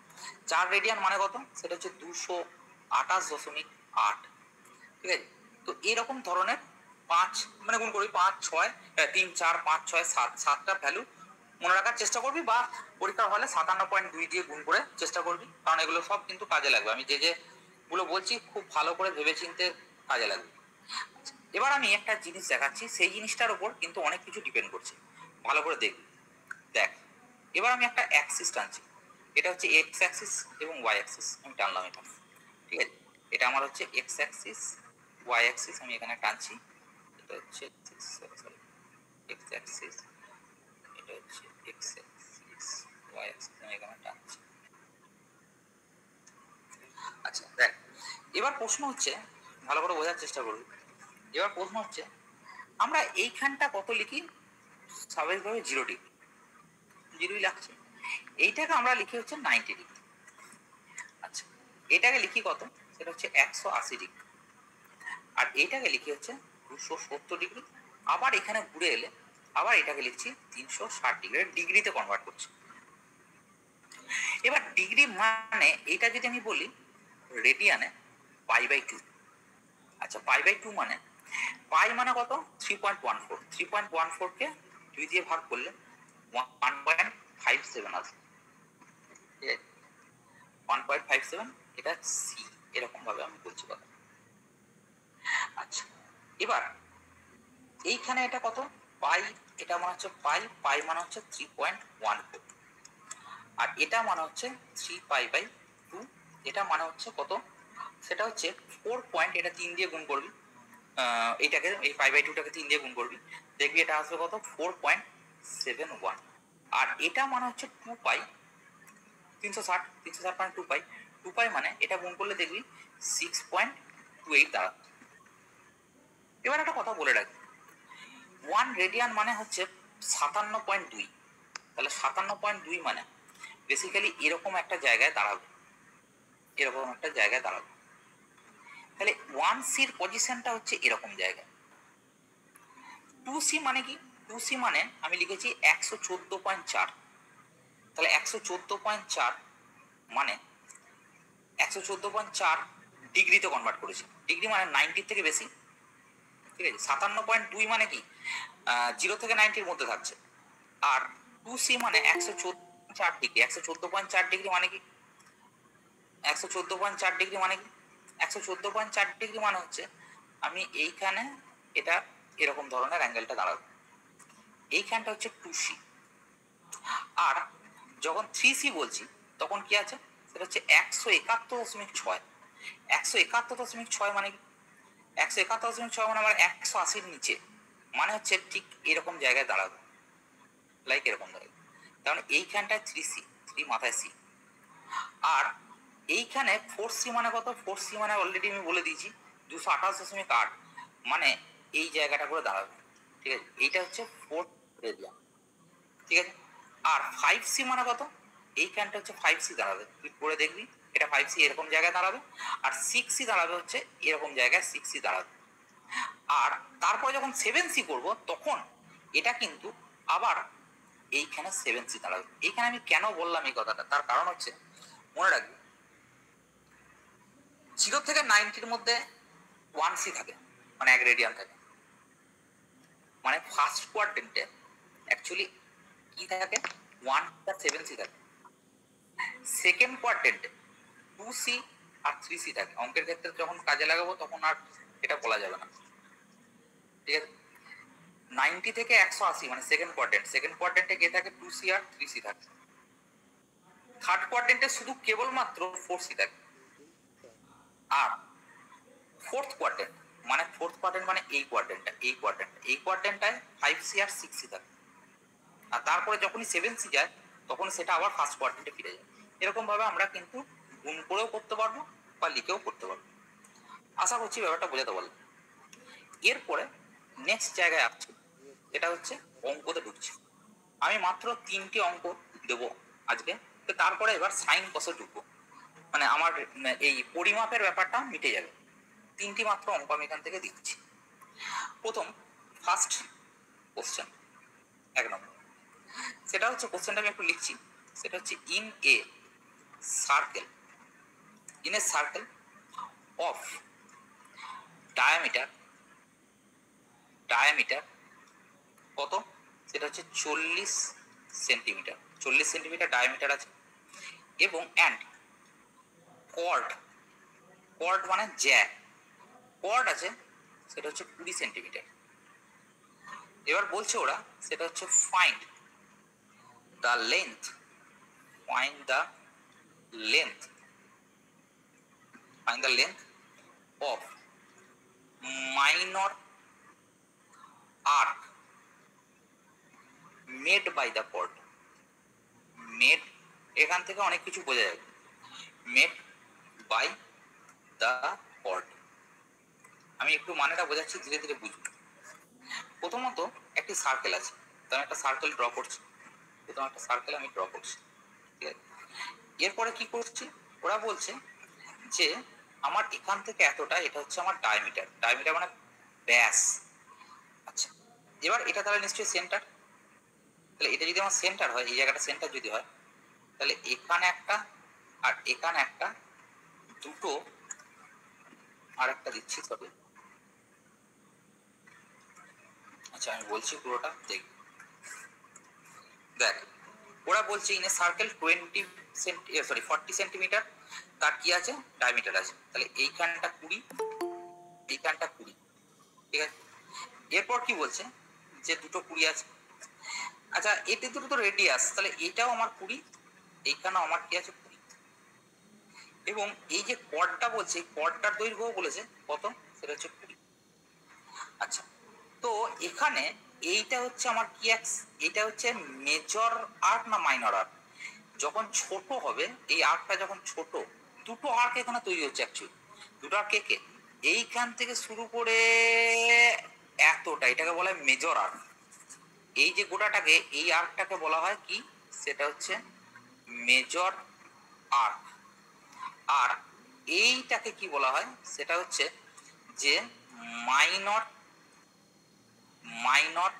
S1: 4 রেডিয়ান মানে কত, সেটা হচ্ছে 228.8। ঠিক আছে, তো এরকম ধরনের 5 মানে গুণ করবি, 5 6 3 4 5 6 7, 7টা ভ্যালু মনে রাখার চেষ্টা করবি, বা পরীক্ষার হলে 57.2 দিয়ে গুণ করে চেষ্টা করবি, কারণ এগুলো সব কিন্তু কাজে লাগবে। আমি যে গুলো বলছি খুব ভালো করে ভেবেচিন্তে কাজে লাগবে। এবার আমি একটা জিনিস দেখাচ্ছি, সেই জিনিসটার উপর কিন্তু অনেক কিছু ডিপেন্ড করছে, ভালো করে দেখবি। দেখ, এবার আমি একটা অ্যাক্সিস টানছি, এটা হচ্ছে এক্স অ্যাক্সিস এবং ওয়াই অ্যাক্সিস, আমি টানলাম এটা। ঠিক আছে, এটা আমার হচ্ছে এক্স অ্যাক্সিস, ওয়াই অ্যাক্সিস আমি এখানে টানছি। এটা হচ্ছে এক্স অ্যাক্সিস, এটা হচ্ছে এক্স অ্যাক্সিস, ওয়াই অ্যাক্সিস আমি এখানে টানছি। আচ্ছা দেখ, এবার প্রশ্ন হচ্ছে, ভালো করে বোঝার চেষ্টা করবি। এবার প্রশ্ন হচ্ছে আমরা এইখানটা কত লিখি, স্বাভাবিকভাবে 0 ডিগ্রি, 0ই লাগছে। এইটাকে আমরা লিখি হচ্ছে 90 ডিগ্রি। আচ্ছা, এটাকে লিখি কত, সেটা হচ্ছে 180 ডিগ্রি। আর এইটাকে লিখি হচ্ছে 270 ডিগ্রি। আবার এখানে ঘুরে এলে আবার এটাকে লিখছি 360 ডিগ্রি, ডিগ্রিতে কনভার্ট করছি। এবার ডিগ্রি মানে এটা যদি আমি বলি রেডিয়ানে π/2। আচ্ছা, π/2 মানে পাই মানে কত, 3.14, 3.14 কে 2 দিয়ে ভাগ করলে 1.57 আসবে। ঠিক আছে, 1.57, এটা সি, এরকম ভাবে আমি বলছি কথা। আচ্ছা, এবার এইখানে এটা কত, পাই, এটা মানে হচ্ছে পাই মানে হচ্ছে 3.14, আর এটা মানে হচ্ছে 3π/2, এটা মানে হচ্ছে কত, সেটা হচ্ছে 4 পয়েন্ট, এটা 3 দিয়ে গুণ করবি, এইটাকে এই π/2টাকে 3 দিয়ে গুণ করবি, দেখবি এটা আসবে কত, 4.71। আর এটা মানে হচ্ছে 2 পাই, 360 360.2 পাই, 2 পাই মানে এটা গুণ করলে দেখবি 6.28 দাঁড়াবে। এবার একটা কথা বলে রাখি, 1 রেডিয়ান মানে হচ্ছে 57.2। তাহলে 57.2 মানে বেসিক্যালি এরকম একটা জায়গায় দাঁড়াবে, এরকম একটা জায়গায় দাঁড়াবে। তাহলে 1C র পজিশনটা হচ্ছে এরকম জায়গায়। 2C মানে কি? 2C মানে আমি লিখেছি 114.4। তাহলে 114.4 মানে 114.4 ডিগ্রিতে কনভার্ট করেছি। ডিগ্রি মানে 90 থেকে বেশি, ঠিক আছে। 57.2 মানে কি 0 থেকে 90-র মধ্যে থাকছে। আর 2C মানে 114.4 ডিগ্রি। 114.4 ডিগ্রি মানে কি 114.4 ডিগ্রি মানে কি 114.4 ডিগ্রি মানে হচ্ছে আমি এইখানে এটা এরকম ধরনের অ্যাঙ্গেলটা দাঁড়াবো, এইখানটা হচ্ছে 2C। আর যখন 3C বলছি তখন কি আছে, সেটা হচ্ছে 171.6। 171.6 মানে কি 171.6 মানে আমার 180-র নিচে, মানে হচ্ছে ঠিক এরকম জায়গায় দাঁড়াবে, লাইক এরকম দাঁড়াবে। তার মানে এইখানটায় 3C, 3 মাথায় C। আর এইখানে 4C মানে কত? 4C মানে অলরেডি আমি বলে দিয়েছি 228.8, মানে এই জায়গাটা করে দাঁড়াবে, ঠিক আছে। এইটা হচ্ছে 4 রেডিয়ান, ঠিক আছে। আর 5C মানে কত? এইখানটা হচ্ছে 5C দাঁড়াবে, তুই করে দেখবি এটা 5C এরকম জায়গায় দাঁড়াবে। আর 6C দাঁড়াবে হচ্ছে এরকম জায়গায় 6C দাঁড়াবে। আর তারপরে যখন 7C করব তখন এটা কিন্তু আবার এইখানে 7C দাঁড়াবে। এইখানে আমি কেন বললাম এই কথাটা, তার কারণ হচ্ছে মনে রাখবি 0 থেকে 90-র মধ্যে 1C থাকে, মানে 1 রেডিয়ান থাকে। মানে ফার্স্ট কোয়াড্রেন্টে অ্যাকচুয়ালি কি থাকে 1+7C থাকে। সেকেন্ড কোয়াড্রেন্টে 2C আর 3C থাকে। অঙ্কের ক্ষেত্রে যখন কাজে লাগাবো তখন আর এটা বলা যাবে না, ঠিক আছে। 90 থেকে 180 মানে সেকেন্ড কোয়াড্রেন্ট, সেকেন্ড কোয়াড্রেন্টে কে থাকে 2C আর 3C থাকে। থার্ড কোয়াড্রেন্টে শুধু কেবলমাত্র 4C থাকে। আর ফোর্থ কোয়াড্রেন্ট মানে এই কোয়াড্রেন্টটা, এই কোয়াড্রেন্টটায় 5C আর 6C থাকে। আর তারপরে যখনই 7C যায় তখন সেটা আবার ফার্স্ট কোয়াড্রেন্টে ফিরে যায়। এরকম ভাবে আমরা কিন্তু গুণ করেও করতে পারবো বা লিখেও করতে পারবো। আশা করছি ব্যাপারটা বোঝাতে পারলাম। এরপরে নেক্সট জায়গায় আসছি, এটা হচ্ছে অঙ্কতে ঢুকছি। আমি মাত্র 3টি অঙ্ক দেবো আজকে, তারপরে এবার সাইন কসে ঢুকবো, মানে আমার এই পরিমাপের ব্যাপারটা মিটে যাবে। 3টি মাত্র অঙ্ক আমি এখান থেকে দিচ্ছি। প্রথম ফার্স্ট কোশ্চেন 1 নম্বর, সেটা হচ্ছে কোশ্চেনটা আমি একটু লিখছি। সেটা হচ্ছে in a circle of diameter কত, সেটা হচ্ছে 40 সেন্টিমিটার। 40 সেন্টিমিটার ডায়ামিটার আছে এবং অ্যান্ড কর্ড মানে জ্যা কর্ড আছে, সেটা হচ্ছে 20 সেন্টিমিটার। এবার বলছে ওরা সেটা হচ্ছে find the length of minor arc made by the chord. Made এখান থেকে অনেক কিছু বোঝা যাবে। মেড বাই দ্য কর্ড, আমি একটু মানেটা বোঝাচ্ছি, ধীরে ধীরে বুঝবো। প্রথমত একটি সার্কেল আছে, তো আমি একটা সার্কেল ড্র করছি। প্রথম একটা সার্কেল আমি ড্র করছি, ঠিক আছে। এরপরে কি করছি, ওরা বলছে যে আমার এখান থেকে এতটা, এটা হচ্ছে আমার ডায়ামিটার মানে ব্যাস। আচ্ছা, এবার এটা তাহলে নিশ্চয়ই সেন্টার। তাহলে এটা যদি আমার সেন্টার হয়, এই জায়গাটা সেন্টার যদি হয়, তাহলে এখানে একটা আর এখানে একটা, দুটো আর একটা দিচ্ছি তবে। আচ্ছা আমি বলছি পুরোটা দেখ। ওরা বলছে ইন এ সার্কেল 40 সেন্টিমিটার তার কি আছে, ডায়ামিটার আছে। তাহলে এইখানটা 20, এইখানটা 20, ঠিক আছে। এরপর কি বলছে যে দুটো 20 আছে। আচ্ছা এতে দুটো তো রেডিয়াস, তাহলে এটাও আমার 20, এইখানেও আমার কি আছে 20। এবং এই যে কর্ডটা বলছে, কর্ডটার দৈর্ঘ্য বলেছে কত, সেটা হচ্ছে 20। আচ্ছা, তো এখানে এইটা হচ্ছে আমার কি অ্যাক্স, এইটা হচ্ছে মেজর আর্ক না মাইনর আর্ক। যখন ছোট হবে, এই আর্কটা যখন ছোট দুটো আর্ক এখানে তৈরি হচ্ছে অ্যাকচুয়ালি। দুটো আর্ক কে এইখান থেকে শুরু করে এতটা, এটাকে বলা হয় মেজর আর্ক। এই যে গোটাটাকে, এই আর্কটাকে বলা হয় কি, সেটা হচ্ছে মেজর আর্ক। আর এইটাকে কি বলা হয়, সেটা হচ্ছে যে মাইনর মাইনর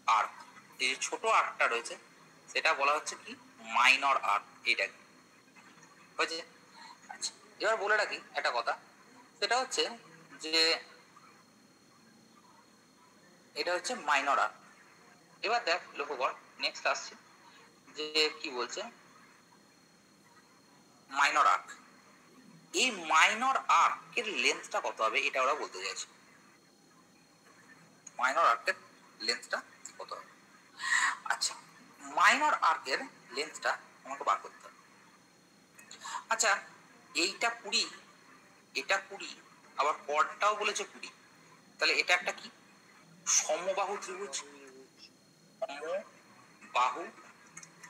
S1: আর্ক। এই যে ছোট আর্কটা রয়েছে সেটা বলা হচ্ছে কি মাইনর আর্ক। এইটাকে হয়েছে। আচ্ছা, এবার বলে রাখি একটা কথা, সেটা হচ্ছে যে এটা হচ্ছে মাইনর আর্ক। এবার দেখ লক্ষ্য কর, নেক্সট আসছে যে কি বলছে, মাইনর আর্ক। এই মাইনর আর্কের লেন্থটা কত হবে এটা ওরা বলতে চাইছে। মাইনর আর্কের লেন্থটা কত হবে? আচ্ছা, মাইনর আর্কের লেন্থটা আমাকে বার করতে হবে। আচ্ছা, এইটা 20, এটা 20, আবার পরটাও বলেছে 20, তাহলে এটা একটা কি সমবাহু ত্রিভুজ। সমবাহু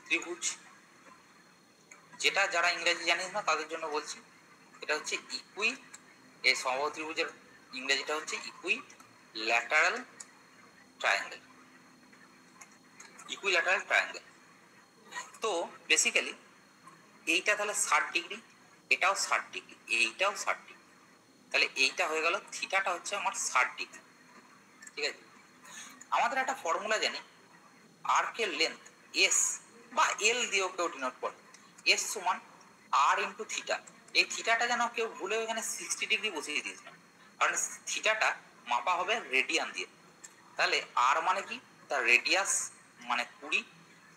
S1: ত্রিভুজ, যেটা যারা ইংরেজি জানিস না তাদের জন্য বলছি, এটা হচ্ছে ইকুই, এই সমবাহু ত্রিভুজের ইংরেজিটা হচ্ছে ইকুই ল্যাটারাল ট্রায়াঙ্গেল। Equilateral triangle. তো বেসিক্যালি এইটা তাহলে 60 ডিগ্রি, এটাও 60 ডিগ্রি, এইটাও 60 ডিগ্রি, তাহলে এইটা হয়ে গেল থিটাটা হচ্ছে আমার 60 ডিগ্রি। ঠিক আছে, আমাদের একটা ফর্মুলা জানি, আর্কের লেন্থ এস বা এল দিয়েও কেউ ডিনোট করে, এস সমান আর ইন্টু থিটা। এই থিটাটা যেন কেউ ভুলে এখানে 60 ডিগ্রি বসিয়ে দিয়েছে, কারণ থিটাটা মাপা হবে রেডিয়ান দিয়ে। তাহলে আর মানে কি, তার রেডিয়াস মানে 20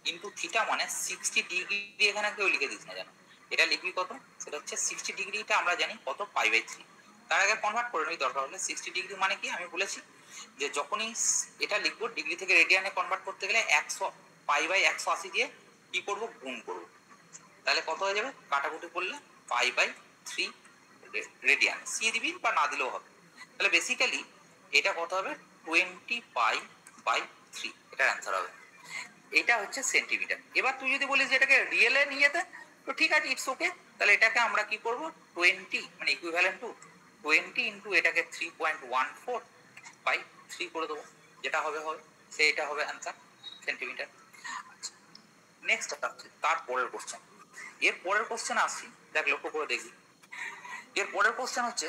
S1: ইন্টু থিটা মানে 60 ডিগ্রি, এখানে কেউ লিখে দিস না যেন, এটা লিখবি কত, সেটা হচ্ছে 60 ডিগ্রিটা আমরা জানি কত, π/3। তার আগে কনভার্ট করে নিই দরকার হলে। 60 ডিগ্রি মানে কি আমি বলেছি যে যখনই এটা লিখবো ডিগ্রি থেকে রেডিয়ানে কনভার্ট করতে গেলে 100 π/180 দিয়ে কি করব, গুণ করব। তাহলে কত হয়ে যাবে, কাটাকুটি করলে π/3 রেডিয়ান, সি দিবি বা না দিলেও হবে। তাহলে বেসিক্যালি এটা কত হবে, 20 π/3, এটার অ্যান্সার হবে। এটা হচ্ছে সেন্টিমিটার। এবার তুই যদি বলিস যে এটাকে রিয়েলে নিয়ে যেতে, তো ঠিক আছে, ইটস ওকে। তাহলে এটাকে আমরা কি করব, 20 মানে ইকুইভ্যালেন্ট টু 20 ইন্টু এটাকে 3.14/3 করে দেবো, যেটা হবে সেটা হবে অ্যান্সার, সেন্টিমিটার। আচ্ছা, নেক্সট আসছে তার পরের কোশ্চেন। এর পরের কোশ্চেন আসছি, দেখ লক্ষ্য করে দেখি। এর পরের কোশ্চেন হচ্ছে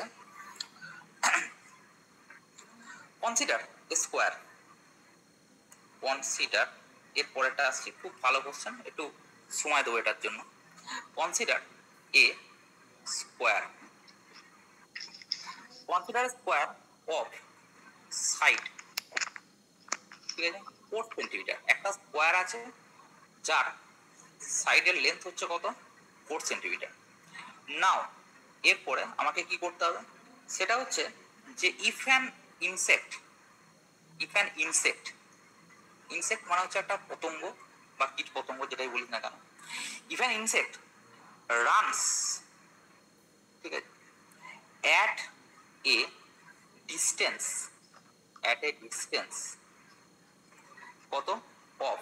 S1: কনসিডার এ স্কোয়ার। কনসিডার, এর পরেরটা আসছি, খুব ভালো কোশ্চেন, একটু সময় দেবো এটার জন্য। Consider A square, consider square of side, ঠিক আছে, 4 সেন্টিমিটার। একটা স্কোয়ার আছে যার সাইডের লেন্থ হচ্ছে কত, 4 সেন্টিমিটার। নাও এরপরে আমাকে কি করতে হবে, সেটা হচ্ছে যে ইফ অ্যান ইনসেক্ট ইনসেক্ট মানে হচ্ছে একটা পতঙ্গ বা কীট পতঙ্গ, যেটাই বলিস না কেন, ইফ অ্যান ইনসেক্ট রানস, ঠিক আছে, অ্যাট এ ডিস্টেন্স কত, অফ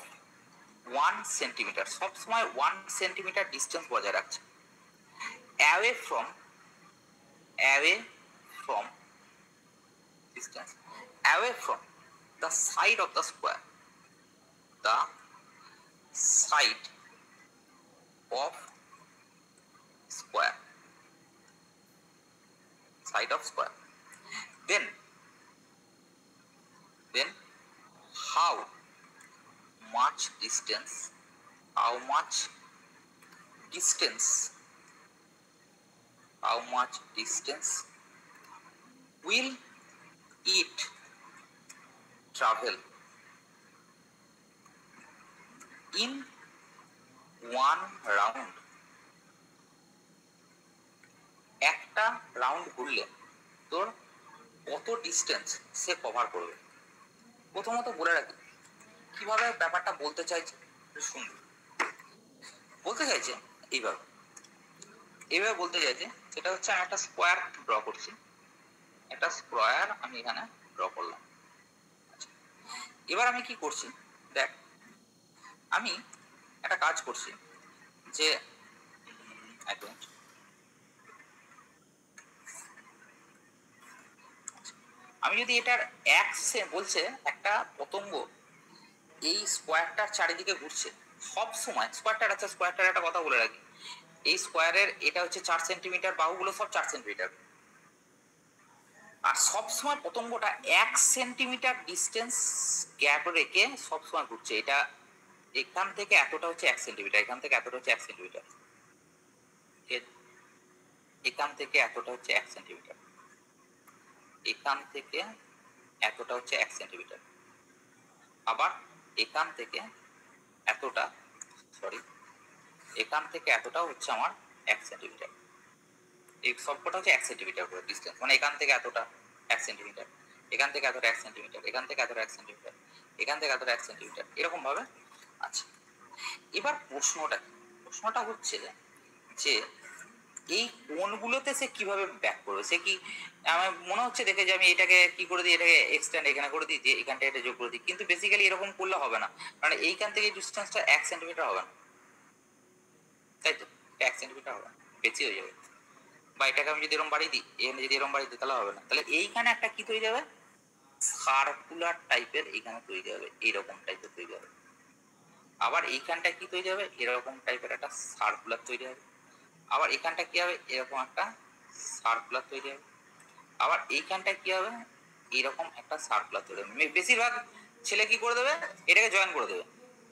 S1: 1 সেন্টিমিটার, সবসময় 1 সেন্টিমিটার ডিস্টেন্স বজায় রাখছে, away from distance away from the side of the square, the side of square, then how much distance will it travel in one round? একটা round ঘুরলে তোর কত distance সে cover করবে। প্রথমত বলে রাখি কিভাবে ব্যাপারটা বলতে চাইছে, শুনবি। বলতে চাইছে এইভাবে বলতে চাইছে, সেটা হচ্ছে আমি একটা স্কোয়ার ড্র করছি, একটা স্কোয়ার আমি এখানে ড্র করলাম। এবার আমি কি করছি, দেখ আমি একটা কাজ করছি যে আমি যদি এটার বলছে একটা পতঙ্গ এই স্কোয়ারটার চারিদিকে ঘুরছে সব সময়, স্কোয়ারটার একটা কথা বলে রাখি, এই স্কোয়ারের এটা হচ্ছে 4 সেন্টিমিটার, বাহুগুলো সব 4 সেন্টিমিটার, আর সবসময় পতঙ্গটা 1 সেন্টিমিটার ডিস্টেন্স গ্যাপ রেখে সবসময় ঘুরছে। এটা এখান থেকে এতটা হচ্ছে 1 সেন্টিমিটার, এখান থেকে এতটা হচ্ছে 1 সেন্টিমিটার, এখান থেকে এতটা হচ্ছে 1 সেন্টিমিটার, এখান থেকে এতটা হচ্ছে 1 সেন্টিমিটার, আবার এখান থেকে এতটা, সরি, এখান থেকে এতটা হচ্ছে আমার 1 সেন্টিমিটার। এই সবকটা হচ্ছে 1 সেন্টিমিটার করে ডিস্টেন্স, মানে এখান থেকে এতটা 1 সেন্টিমিটার, এখান থেকে এতটা 1 সেন্টিমিটার, এখান থেকে এতটা 1 সেন্টিমিটার, এখান থেকে এতটা 1 সেন্টিমিটার, এরকম ভাবে। আচ্ছা, এবার প্রশ্নটা হচ্ছে যে এই কোণগুলোতে সে কিভাবে ব্যাক করবে। সে কি, আমার মনে হচ্ছে দেখে যে আমি এটাকে কি করে দিই, এটাকে এক্সটেন্ড এখানে করে দিই, যে এখানটা এটা যোগ করে দিই, কিন্তু বেসিক্যালি এরকম করলে হবে না, কারণ এইখান থেকে ডিস্টেন্সটা 1 সেন্টিমিটার হবে না, তাই তো? 1 সেন্টিমিটার হবে না, বেশি হয়ে যাবে। বা এটাকে আমি যদি এরকম বাড়িয়ে দিই, এখানে যদি এরকম বাড়িয়ে দিই, তাহলে হবে না। তাহলে এইখানে একটা কি তৈরি হবে, সার্কুলার টাইপের এখানে তৈরি হবে, এইরকম টাইপের তৈরি হবে। আবার এইখানটা কি তৈরি হবে, এরকম টাইপের একটা সার্কুলার তৈরি হবে। আবার এখানটা কি হবে, এরকম একটা সার্কুলার তৈরি হবে। আবার এইখানটা কি হবে, এরকম একটা সার্কুলার তৈরি হবে। বেশিরভাগ ছেলে কি করে দেবে, এটাকে জয়েন করে দেবে,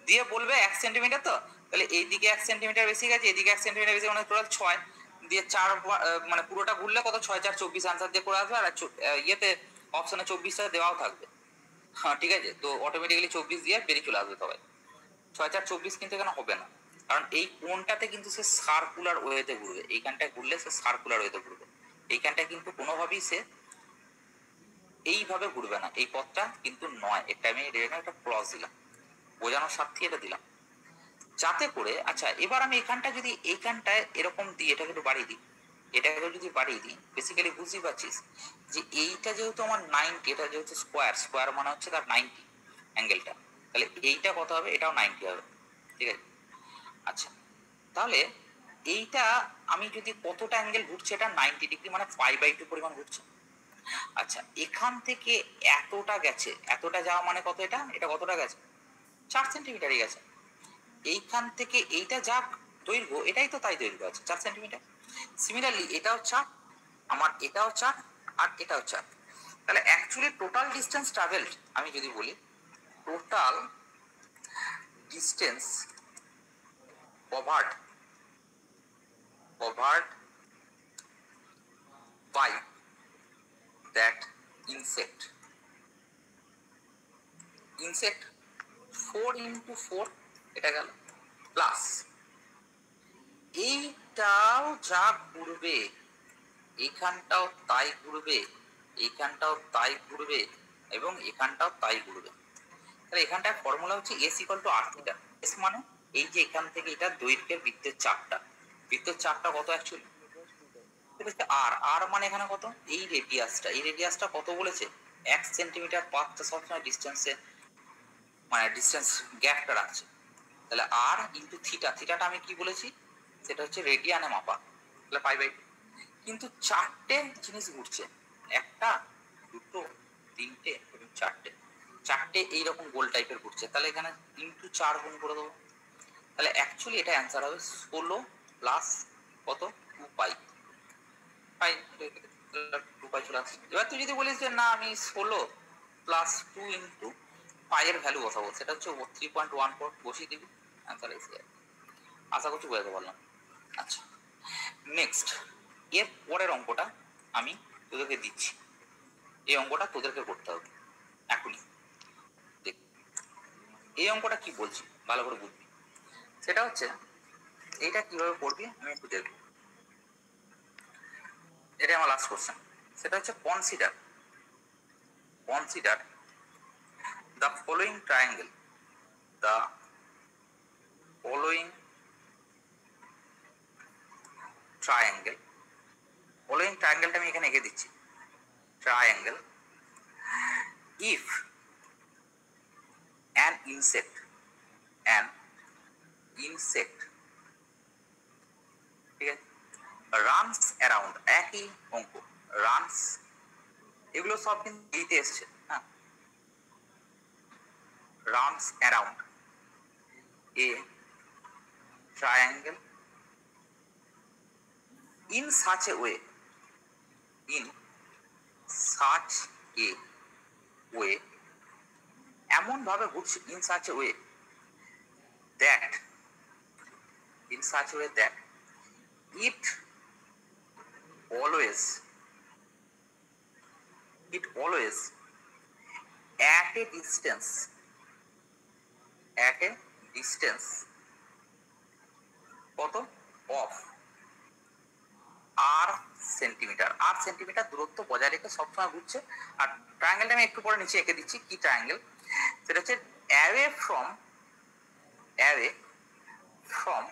S1: দিয়ে বলবে 1 সেন্টিমিটার, তো তাহলে এইদিকে 1 সেন্টিমিটার বেশি গেছে, এদিকে 1 সেন্টিমিটার বেশি, মানে টোটাল 6 দিয়ে 4, মানে পুরোটা ঘুরলে কত, 6 4 24 আনসার দিয়ে করে আসবে। আর ইয়েতে অপশনে 24টা দেওয়াও থাকবে, হ্যাঁ ঠিক আছে, তো অটোমেটিক্যালি 24 দিয়ে বেরিয়ে চলে আসবে সবাই। 6 4 24 কিন্তু এখানে হবে না, কারণ এই কোণটাতে কিন্তু সে সার্কুলার ওয়েতে ঘুরবে, এইখানটায় ঘুরলে সে সার্কুলার ওয়েতে ঘুরবে, এইখানটা কিন্তু কোনোভাবেই সে এইভাবে ঘুরবে না, এই পথটা কিন্তু নয়। এটা আমি একটা ক্লজ দিলাম, বোঝানোর স্বার্থে এটা দিলাম, যাতে করে, আচ্ছা এবার আমি এখানটা যদি এইখানটায় এরকম দিই, এটাকে একটু বাড়িয়ে দিই, এটাকে যদি বাড়িয়ে দিই, বেসিক্যালি বুঝতেই পারছিস যে এইটা যেহেতু আমার 90, এটা যেহেতু স্কোয়ার মানে হচ্ছে তার 90 অ্যাঙ্গেলটা, তাহলে এইটা কত হবে, এটাও 90 হবে, ঠিক আছে। আচ্ছা, তাহলে এইটা আমি যদি কতটা অ্যাঙ্গেল ঘুরছে, এটা 90 ডিগ্রি, মানে 5/2 পরিমাণ ঘুরছে। আচ্ছা, এখান থেকে এতটা গেছে, এতটা যাওয়া মানে কত, এটা কতটা গেছে, 4 সেন্টিমিটারই গেছে। এইখান থেকে এইটা যা দৈর্ঘ্য, এটাই তো তাই দৈর্ঘ্য আছে, 4 সেন্টিমিটার। সিমিলারলি এটাও 4, আমার এটাও 4, আর এটাও 4। তাহলে অ্যাকচুয়ালি টোটাল ডিস্টেন্স ট্রাভেলড আমি যদি বলি, total distance covered by that insect 4 into 4, এটা গেল, প্লাস এইটাও যা ঘুরবে, এইখানটাও তাই ঘুরবে, এইখানটাও তাই ঘুরবে, এবং এখানটাও তাই ঘুরবে। তাহলে এখানটার ফর্মুলা হচ্ছে S = r থিটা। S মানে এই যে এখান থেকে এটা দৈর্ঘ্যের বৃত্তের চাপটা কত অ্যাকচুয়ালি, আর মানে এখানে কত, এই রেডিয়াসটা কত বলেছে, 1 সেন্টিমিটার পাথটা সবসময় ডিস্টেন্সে, মানে ডিস্টেন্স গ্যাপটা রাখছে। তাহলে আর ইন্টু থিটাটা আমি কি বলেছি, সেটা হচ্ছে রেডিয়ানে মাপা, তাহলে 5/2। কিন্তু 4টে জিনিস ঘুরছে, 1টা 2টো 3টে এবং 4টে এইরকম গোল টাইপের ঘুরছে, তাহলে এখানে ইন্টু 4 গুণ করে দেবো। তাহলে অ্যাকচুয়ালি এটা অ্যান্সার হবে 16 প্লাস কত, 2 পাই, 2 পাই চলে আসছে। এবার তুই যদি বলিস যে না আমি 16 প্লাস 2 ইন্টু পাইয়ের ভ্যালু বসাবো, সেটা হচ্ছে 3.14, বসিয়ে দিবি, অ্যান্সার এসে যাবে। আশা করছি বোঝাতে পারলাম। আচ্ছা, নেক্সট এর পরের অঙ্কটা আমি তোদেরকে দিচ্ছি, এই অঙ্কটা তোদেরকে করতে হবে এখনই। দেখ, এই অঙ্কটা কি বলছি ভালো করে বুঝবি। সেটা হচ্ছে এইটা কিভাবে করবি আমি একটু দেখবো, এটা আমার লাস্ট কোশ্চেন। সেটা হচ্ছে consider the following triangle, the following triangleটা আমি এখানে এঁকে দিচ্ছি, triangle if an insect ঠিক আছে runs around, একই অঙ্ক, runs এগুলো সব কিন্তু এইতে এসছে। হ্যাঁ, rounds around a triangle in such a way, in such a way, এমন ভাবে ঘুরছে, in such a way that, in such a way that it always, it always at a distance, at a distance কত of R centimetre, R centimetre দূরত্ব বজায় রেখে সবসময় ঘুরছে। আর ট্রায়াঙ্গেলটা আমি একটু পরে নিচে এঁকে দিচ্ছি কি ট্রায়াঙ্গেল, সেটা হচ্ছে away from, away from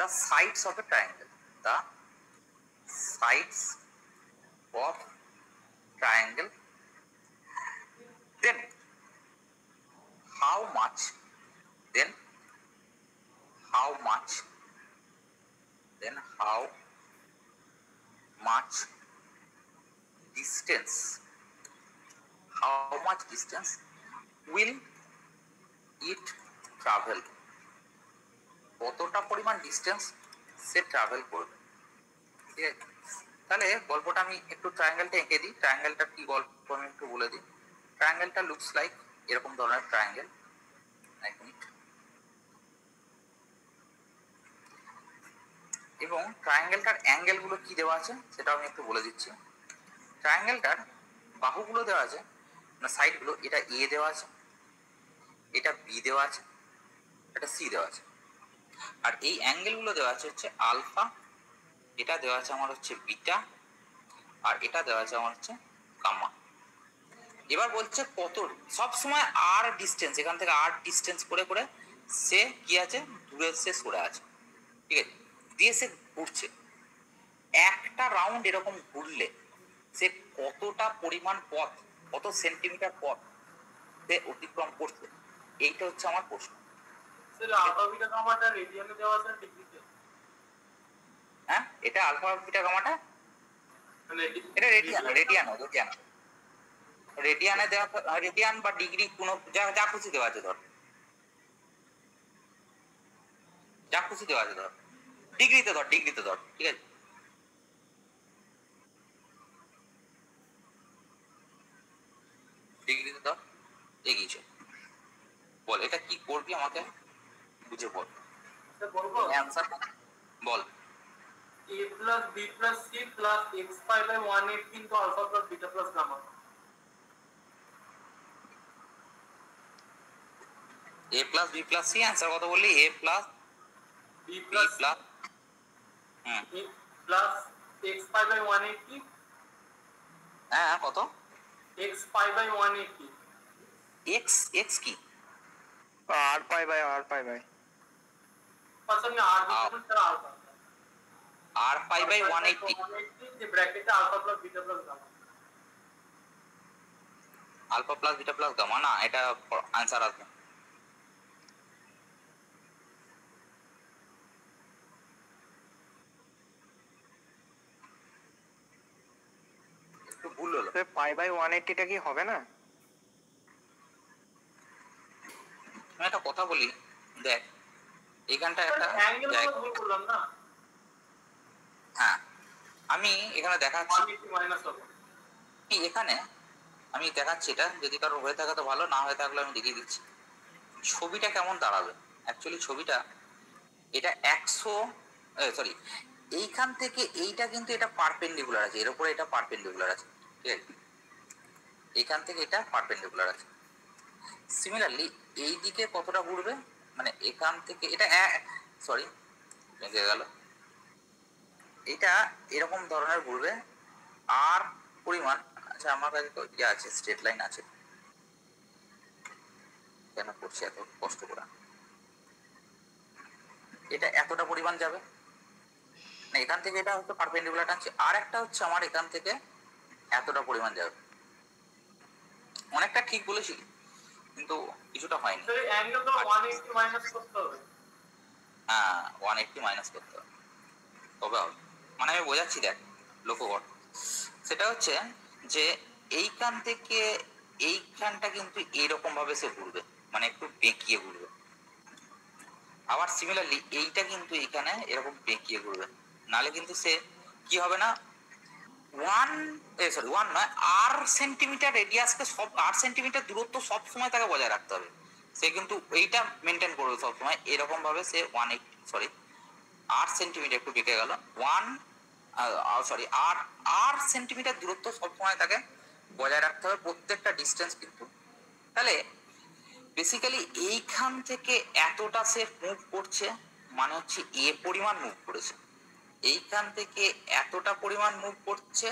S1: the sides of a triangle, the sides of triangle, then how much, then how much, then how much distance, how much distance will it travel, কতটা পরিমাণ ডিস্টেন্স সে travel করবে। ঠিক আছে, তাহলে গল্পটা আমি একটু ট্রায়াঙ্গেলটা এঁকে দিই। ট্রায়াঙ্গেলটা কি গল্প আমি একটু বলে দিই। ট্রায়াঙ্গেলটা লুকস লাইক এরকম ধরনের ট্রায়াঙ্গেল। এক মিনিট। এবং ট্রায়াঙ্গেলটার অ্যাঙ্গেলগুলো কি দেওয়া আছে সেটা আমি একটু বলে দিচ্ছি। ট্রায়াঙ্গেলটার বাহুগুলো দেওয়া আছে, না সাইডগুলো, এটা এ দেওয়া আছে, এটা বি দেওয়া আছে, এটা সি দেওয়া আছে। আর এই অ্যাঙ্গেলগুলো দেওয়া আছে হচ্ছে আলফা, এটা দেওয়া আছে আমার হচ্ছে বিটা, আর এটা দেওয়া আছে আমার হচ্ছে গামা। এবার বলছে কত, সব সময় আর ডিস্টেন্স, এখান থেকে আর ডিস্টেন্স করে করে সে কি আছে, দূরে সে সরে আছে। ঠিক আছে, দিয়ে সে ঘুরছে। একটা রাউন্ড এরকম ঘুরলে সে কতটা পরিমাণ পথ, কত সেন্টিমিটার পথ সে অতিক্রম করছে, এইটা হচ্ছে আমার প্রশ্ন। হ্যাঁ, এটা আলফা বিটা গামাটা, এটা রেডিয়ান, রেডিয়ান রেডিয়ান রেডিয়ানে দেওয়া, রেডিয়ান বা ডিগ্রি কোনো যা খুশি দেওয়া আছে, ধর যা খুশি দেওয়া আছে, ধর ডিগ্রিতে ধর, ডিগ্রিতে ধর। ঠিক আছে, ডিগ্রিতে ধর, এগিয়েছে। বল এটা কি করবি আমাকে বুঝে বল, অ্যান্সার বল।
S2: a plus b plus c plus x pi by 180 into alpha plus beta plus gamma.
S1: a plus b plus c, answer কত বললি? a plus
S2: b plus
S1: plus
S2: plus x pi by 180,
S1: হ্যাঁ কত,
S2: x pi by 180,
S1: x x কি,
S3: r pi by r pi by
S2: मतलब में r divided by alpha,
S1: r pi by 180
S2: the bracket alpha plus beta plus gamma,
S1: alpha plus beta plus gamma না, এটা answer আসবে। একটু ভুল হলো,
S3: pi by 180 টা কি হবে না?
S1: আমি একটা কথা বলি, দেখ এইখানটা একটা
S2: অ্যাঙ্গেল ভুল করলাম না।
S1: হ্যাঁ, আমি এখানে দেখাচ্ছি,
S2: 180 মাইনাস হবে
S1: কি এখানে আমি দেখাচ্ছি, এটা যদি কারো হয়ে থাকে তো ভালো, না হয়ে থাকলে আমি দেখিয়ে দিচ্ছি ছবিটা কেমন দাঁড়াবে। অ্যাকচুয়ালি ছবিটা এটা 100, সরি, এইখান থেকে এইটা কিন্তু এটা পারপেন্ডিকুলার আছে, এর উপরে এটা পারপেন্ডিকুলার আছে। ঠিক আছে, এইখান থেকে এটা পারপেন্ডিকুলার আছে। সিমিলারলি এই দিকে কতটা ঘুরবে, মানে এখান থেকে এটা, সরি ভেঙে গেল, এটা এরকম ধরনের ঘুরবে। আর পরিমাণ, আচ্ছা আমার কাছে তো ইয়ে আছে, স্ট্রেট লাইন আছে, কেন করছি এত কষ্ট করে, এটা এতটা পরিমাণ যাবে না, এখান থেকে এটা হচ্ছে পারপেন্ডিকুলার টানছে, আর একটা হচ্ছে আমার এখান থেকে এতটা পরিমাণ যাবে। অনেকটা ঠিক বলেছি কিন্তু কিছুটা হয়নি।
S2: তো এই অ্যাঙ্গেলটা 180 মাইনাস করতে হবে।
S1: হ্যাঁ 180 মাইনাস করতে হবে, তবে হবে, মানে আমি বোঝাচ্ছি, দেখ লক্ষ্য কর সেটা হচ্ছে যে এইখান থেকে এইখানটা কিন্তু এরকম ভাবে সে ঘুরবে, মানে একটু বেঁকিয়ে ঘুরবে। আবার সিমিলারলি এইটা কিন্তু এখানে এরকম বেঁকিয়ে ঘুরবে, নালে কিন্তু সে কি হবে না, ওয়ান নয়, আর সেন্টিমিটার রেডিয়াসকে সব 8 সেন্টিমিটার দূরত্ব সব সময় তাকে বজায় রাখতে হবে। সে কিন্তু এইটা মেনটেন করবে সবসময় এরকম ভাবে। সে 8 সেন্টিমিটার, একটু বেঁকে গেল, আর 8 সেন্টিমিটার দূরত্ব সবসময় তাকে বজায় রাখতে হবে প্রত্যেকটা ডিস্টেন্স কিন্তু। তাহলে বেসিক্যালি এইখান থেকে এতটা সে মুভ করছে, মানে হচ্ছে এ পরিমাণ মুভ করেছে। এইখান থেকে এতটা পরিমাণ মুভ করছে,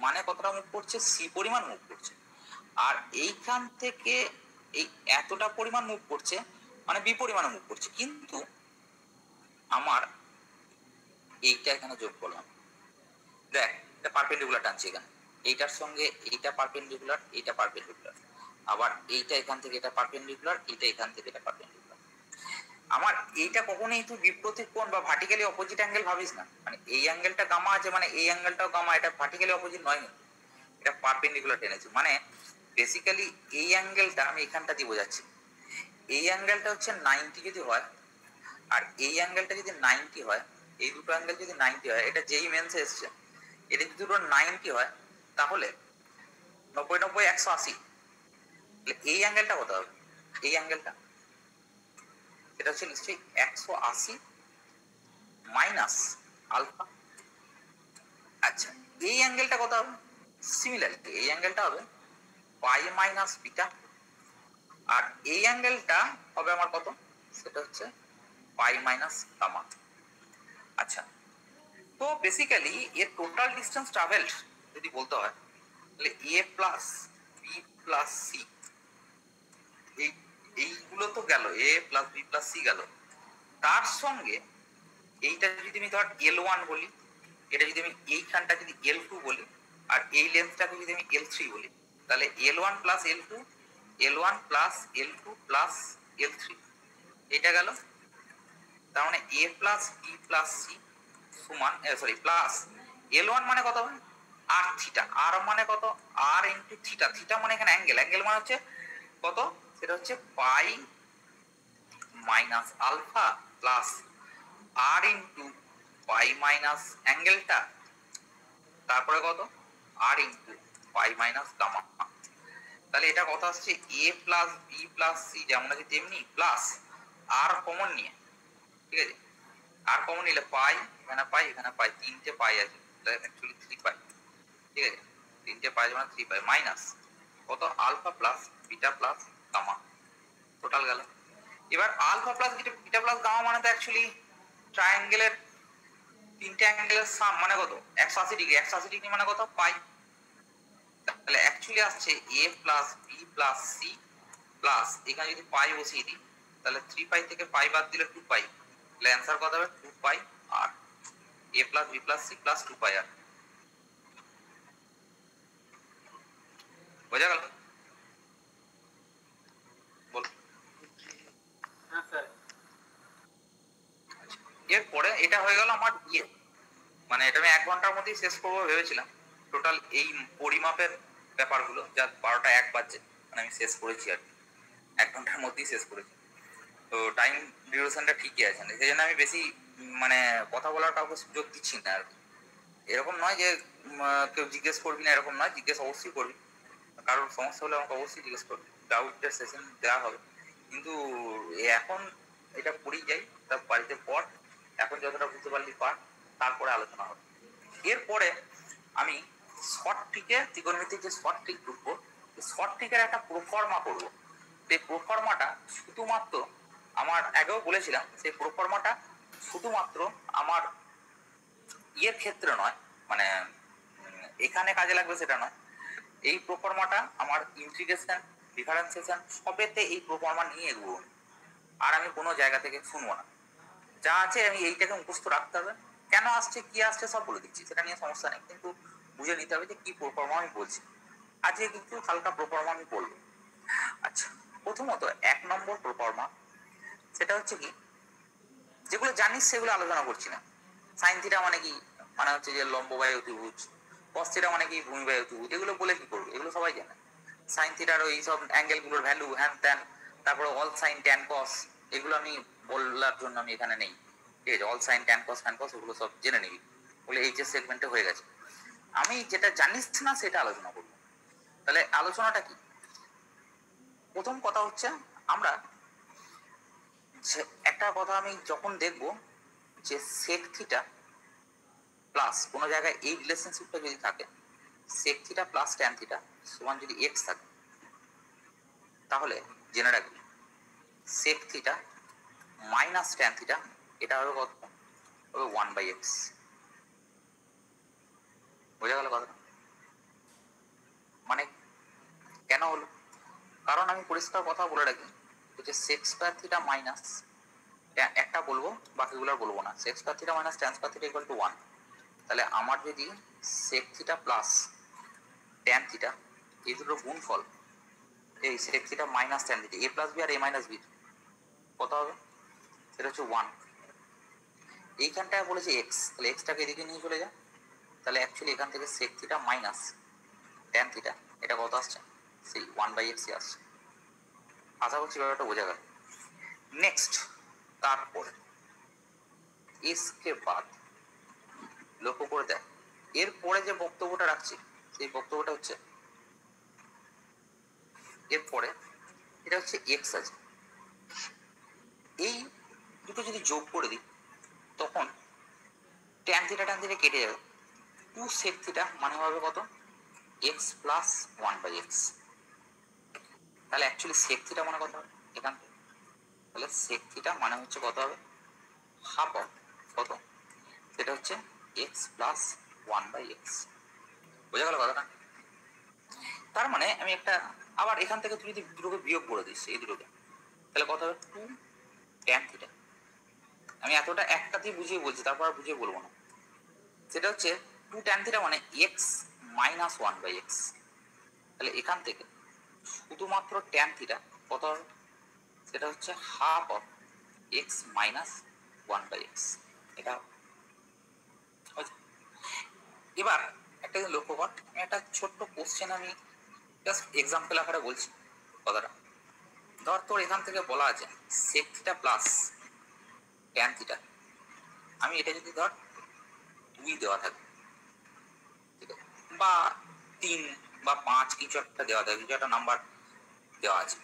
S1: মানে কতটা মুভ করছে, সি পরিমাণ মুভ করছে। আর এইখান থেকে এই এতটা পরিমাণ মুভ করছে, মানে বি পরিমাণ মুভ করছে। কিন্তু আমার এইটা এখানে যোগ করলাম, দেখ এটা পারপেন্ডিকুলার টানছি এখানে, এইটার সঙ্গে এইটা পারপেন্ডিকুলার, এইটা পারপেন্ডিকুলার, আবার এইটা এখান থেকে এটা পারপেন্ডিকুলার, এইটা এখান থেকে এটা পারপেন্ডিকুলার। আমার এইটা কখনোই তুই বিপরীত কোণ বা ভার্টিক্যালি অপোজিট অ্যাঙ্গেল ভাবিস না, মানে এই অ্যাঙ্গেলটা গামা আছে মানে এই অ্যাঙ্গেলটাও গামা, এটা ভার্টিক্যালি অপোজিট নয়, এটা পারপেন্ডিকুলার টেনেছি। মানে বেসিক্যালি এই অ্যাঙ্গেলটা আমি এখানটা দিয়ে বোঝাচ্ছি, এই অ্যাঙ্গেলটা হচ্ছে 90 যদি হয়, আর এই অ্যাঙ্গেলটা যদি 90 হয়, এই দুটো অ্যাঙ্গেল যদি 90 হয়, এটা যেই মেন্সে এসছে, এটা যদি দুটো 90 হয়, তাহলে 90 90 180, এই অ্যাঙ্গেলটা কত হবে? এই অ্যাঙ্গেলটা এটা হচ্ছে নিশ্চয়ই 180 মাইনাস আলফা। আচ্ছা, এই অ্যাঙ্গেলটা কত হবে? সিমিলারলি এই অ্যাঙ্গেলটা হবে পাই মাইনাস বিটা, আর এই অ্যাঙ্গেলটা হবে আমার কত? সেটা হচ্ছে পাই মাইনাস গামা। আচ্ছা, তো বেসিক্যালি এর টোটাল ডিস্টেন্স ট্রাভেলড যদি বলতে হয়, তাহলে এ প্লাস বি প্লাস সি, এইগুলো তো গেল, এ প্লাস বি প্লাস সি গেল, তার সঙ্গে এইটা যদি আমি ধর L1 বলি, এটা যদি আমি এইখানটা যদি L2 বলি, আর এই লেন্থটাকে যদি আমি L3 বলি, তাহলে L1 plus L2, L1 plus L2 plus L3, এটা গেল। তার মানে এ প্লাস বি প্লাস সি সমান প্লাস L1 মানে কত হবে? আর থিটা, আর মানে কত? আর ইন্টু থিটা, থিটা মানে এখানে অ্যাঙ্গেল, অ্যাঙ্গেল মানে হচ্ছে কত? সেটা হচ্ছে পাই মাইনাস আলফা প্লাস আর ইন্টু পাই মাইনাস অ্যাঙ্গেলটা, তারপরে কত? আর ইন্টু পাই মাইনাস গামা। তাহলে এটা কত আসছে? A plus B plus C যেমন আছে তেমনি, প্লাস আর কমন নিয়ে, ঠিক আছে, আর কমন নিলে পাই, এখানে পাই, এখানে পাই, 3টে পাই আছে, অ্যাকচুয়ালি 3 পাই, ঠিক আছে, 3টে পাই মানে 3 পাই, মাইনাস কত? Alpha plus beta plus gamma, total গেল। এবার alpha plus beta plus gamma মানে তো অ্যাকচুয়ালি ট্রায়াঙ্গেলের 3টে অ্যাঙ্গেলের সাম, মানে কত? 180 ডিগ্রি, 180 ডিগ্রি মানে কত? পাই। তাহলে অ্যাকচুয়ালি আসছে A plus B plus C plus, এখানে যদি পাই বসিয়ে দিই, তাহলে 3 পাই থেকে পাই বাদ দিলে 2 পাই, তাহলে অ্যান্সার কত হবে? 2 pi r, A plus B plus C plus 2 pi r. বোঝা গেল? বল।
S2: হ্যাঁ স্যার।
S1: এরপরে এটা হয়ে গেল আমার ইয়ে, মানে এটা আমি 1 ঘন্টার মধ্যেই শেষ করবো ভেবেছিলাম, টোটাল এই পরিমাপের ব্যাপারগুলো, যা 12টা 1 বাজছে, মানে আমি শেষ করেছি আর কি, 1 ঘন্টার মধ্যেই শেষ করেছি। তো টাইম ডিউরেশনটা ঠিকই আছে, সেই জন্য আমি বেশি মানে কথা বলার কাউকে সুযোগ দিচ্ছি না আর কি। এরকম নয় যে কেউ জিজ্ঞেস করবি না, এরকম নয়, জিজ্ঞেস অবশ্যই করবি, কারোর সমস্যা হলে আমাকে অবশ্যই জিজ্ঞেস করবি, ডাউটের সেশন দেওয়া হবে। কিন্তু এখন এটা পড়েই যাই, তার বাড়িতে পড়, এখন যতটা বুঝতে পারলি পার, তারপরে আলোচনা হবে। এরপরে আমি শর্ট ট্রিকে, ত্রিকোণমিতিক যে শর্ট ট্রিক ঢুকবো, শর্ট ট্রিকের একটা প্রোফর্মা করবো। সেই প্রোফর্মাটা শুধুমাত্র আমার, আগেও বলেছিলাম, সেই প্রোফর্মাটা শুধুমাত্র আমার ইয়ের ক্ষেত্রে নয়, মানে এখানে কাজে লাগবে সেটা নয়, এই প্রোফর্মাটা আমার ইন্টিগ্রেশন, ডিফারেন্সিয়েশন সবেতে এই প্রোফর্মা নিয়ে এগোবো, আর আমি কোনো জায়গা থেকে শুনবো না। যা আছে আমি এইটাকে মুখস্থ রাখতে হবে, কেন আসছে কি আসছে সব বলে দিচ্ছি, সেটা নিয়ে সমস্যা নেই, কিন্তু বুঝে নিতে হবে যে কি প্রোফর্মা আমি বলছি। আজকে কিন্তু হালকা প্রোফর্মা আমি বলবো। আচ্ছা, প্রথমত 1 নম্বর প্রোফর্মা, সেটা হচ্ছে কি, যেগুলো জানিস সেগুলো আলোচনা করছি না। সাইন থিটা মানে কি? মানে হচ্ছে যে লম্ব বাই অতিভুজ, কস থিটা মানে কি ভূমি বাই অতিভুজ, এগুলো বলে কি করবো, এগুলো সবাই জানে। সাইন থিটার ওই সব অ্যাঙ্গেলগুলোর ভ্যালু হ্যান ত্যান, তারপরে অল সাইন ট্যান কস, এগুলো আমি বলার জন্য আমি এখানে নেই, ঠিক আছে। অল সাইন ট্যান কস ফ্যান কস ওগুলো সব জেনে নিবি, বলে এই যে সেগমেন্টে হয়ে গেছে। আমি যেটা জানিস না সেটা আলোচনা করবো। তাহলে আলোচনাটা কি? প্রথম কথা হচ্ছে আমরা একটা কথা আমি যখন দেখব যে সেক থিটা প্লাস কোনো জায়গায় এই রিলেশনশিপটা যদি থাকে, sec theta plus tan theta সমান যদি এক্স থাকে, তাহলে জেনে রাখবি sec theta minus tan theta এটা হবে কত, হবে 1/x। বোঝা গেল কথাটা? মানে কেন হলো? কারণ আমি পরিষ্কার কথা বলে রাখি যে সেক স্কয়ার থিটা মাইনাস একটা বলবো, বাকিগুলো বলবো না। Sec square theta minus tan square theta equal to 1। তাহলে আমার যদি sec theta plus tan theta এই দুটোর গুণফল, এই sec theta minus tan theta, A plus B আর এ মাইনাস বি কত হবে, সেটা হচ্ছে 1। এইখানটায় বলেছে এক্স, তাহলে এক্সটাকে এদিকে নিয়ে চলে যায়, তাহলে অ্যাকচুয়ালি এখান থেকে sec theta minus tan theta এটা কত আসছে, সেই 1/x আসছে। আশা করছি ব্যাপারটা বোঝা গেল। নেক্সট, তারপরে এসকে বাদ লক্ষ্য করে দেখ, এরপরে যে বক্তব্যটা রাখছি সেই বক্তব্যটা হচ্ছে এরপরে এটা হচ্ছে এক্স আছে, এই দুটো যদি যোগ করে দিই তখন ট্যান থিটা কেটে যাবে, 2 সেক থিটা মানে হবে কত, এক্স প্লাস 1/x। তাহলে অ্যাকচুয়ালি সেক থিটা মানে কত হবে এখান থেকে, তাহলে সেক থিটা মানে হচ্ছে কত হবে, হাফ অফ কত, সেটা হচ্ছে এক্স প্লাস 1/x। বোঝা গেল কথাটা? তার মানে আমি একটা আবার এখান থেকে তুই যদি দুটোকে বিয়োগ করে দিস এই দুটোকে, তাহলে কত হবে, 2 ট্যান থিটা। আমি এতটা একটা দিয়ে বুঝিয়ে বলছি, তারপর আর বুঝিয়ে বলবো না। সেটা হচ্ছে 2 ট্যান থিটা মানে এক্স মাইনাস 1/x। তাহলে এখান থেকে শুধুমাত্র ট্যান থিটা কত হবে, সেটা হচ্ছে half of x minus 1/x। এটা এবার একটা লক্ষ্য কর, একটা ছোট্ট কোশ্চেন আমি জাস্ট এক্সাম্পল আকারে বলছি কথাটা। ধর তোর এখান থেকে বলা আছে sec theta plus tan theta, আমি এটা যদি ধর 2 দেওয়া থাকে, ঠিক আছে, বা 3 বা 5 কিছু একটা দেওয়া থাকে, কিছু একটা নাম্বার দেওয়া আছে,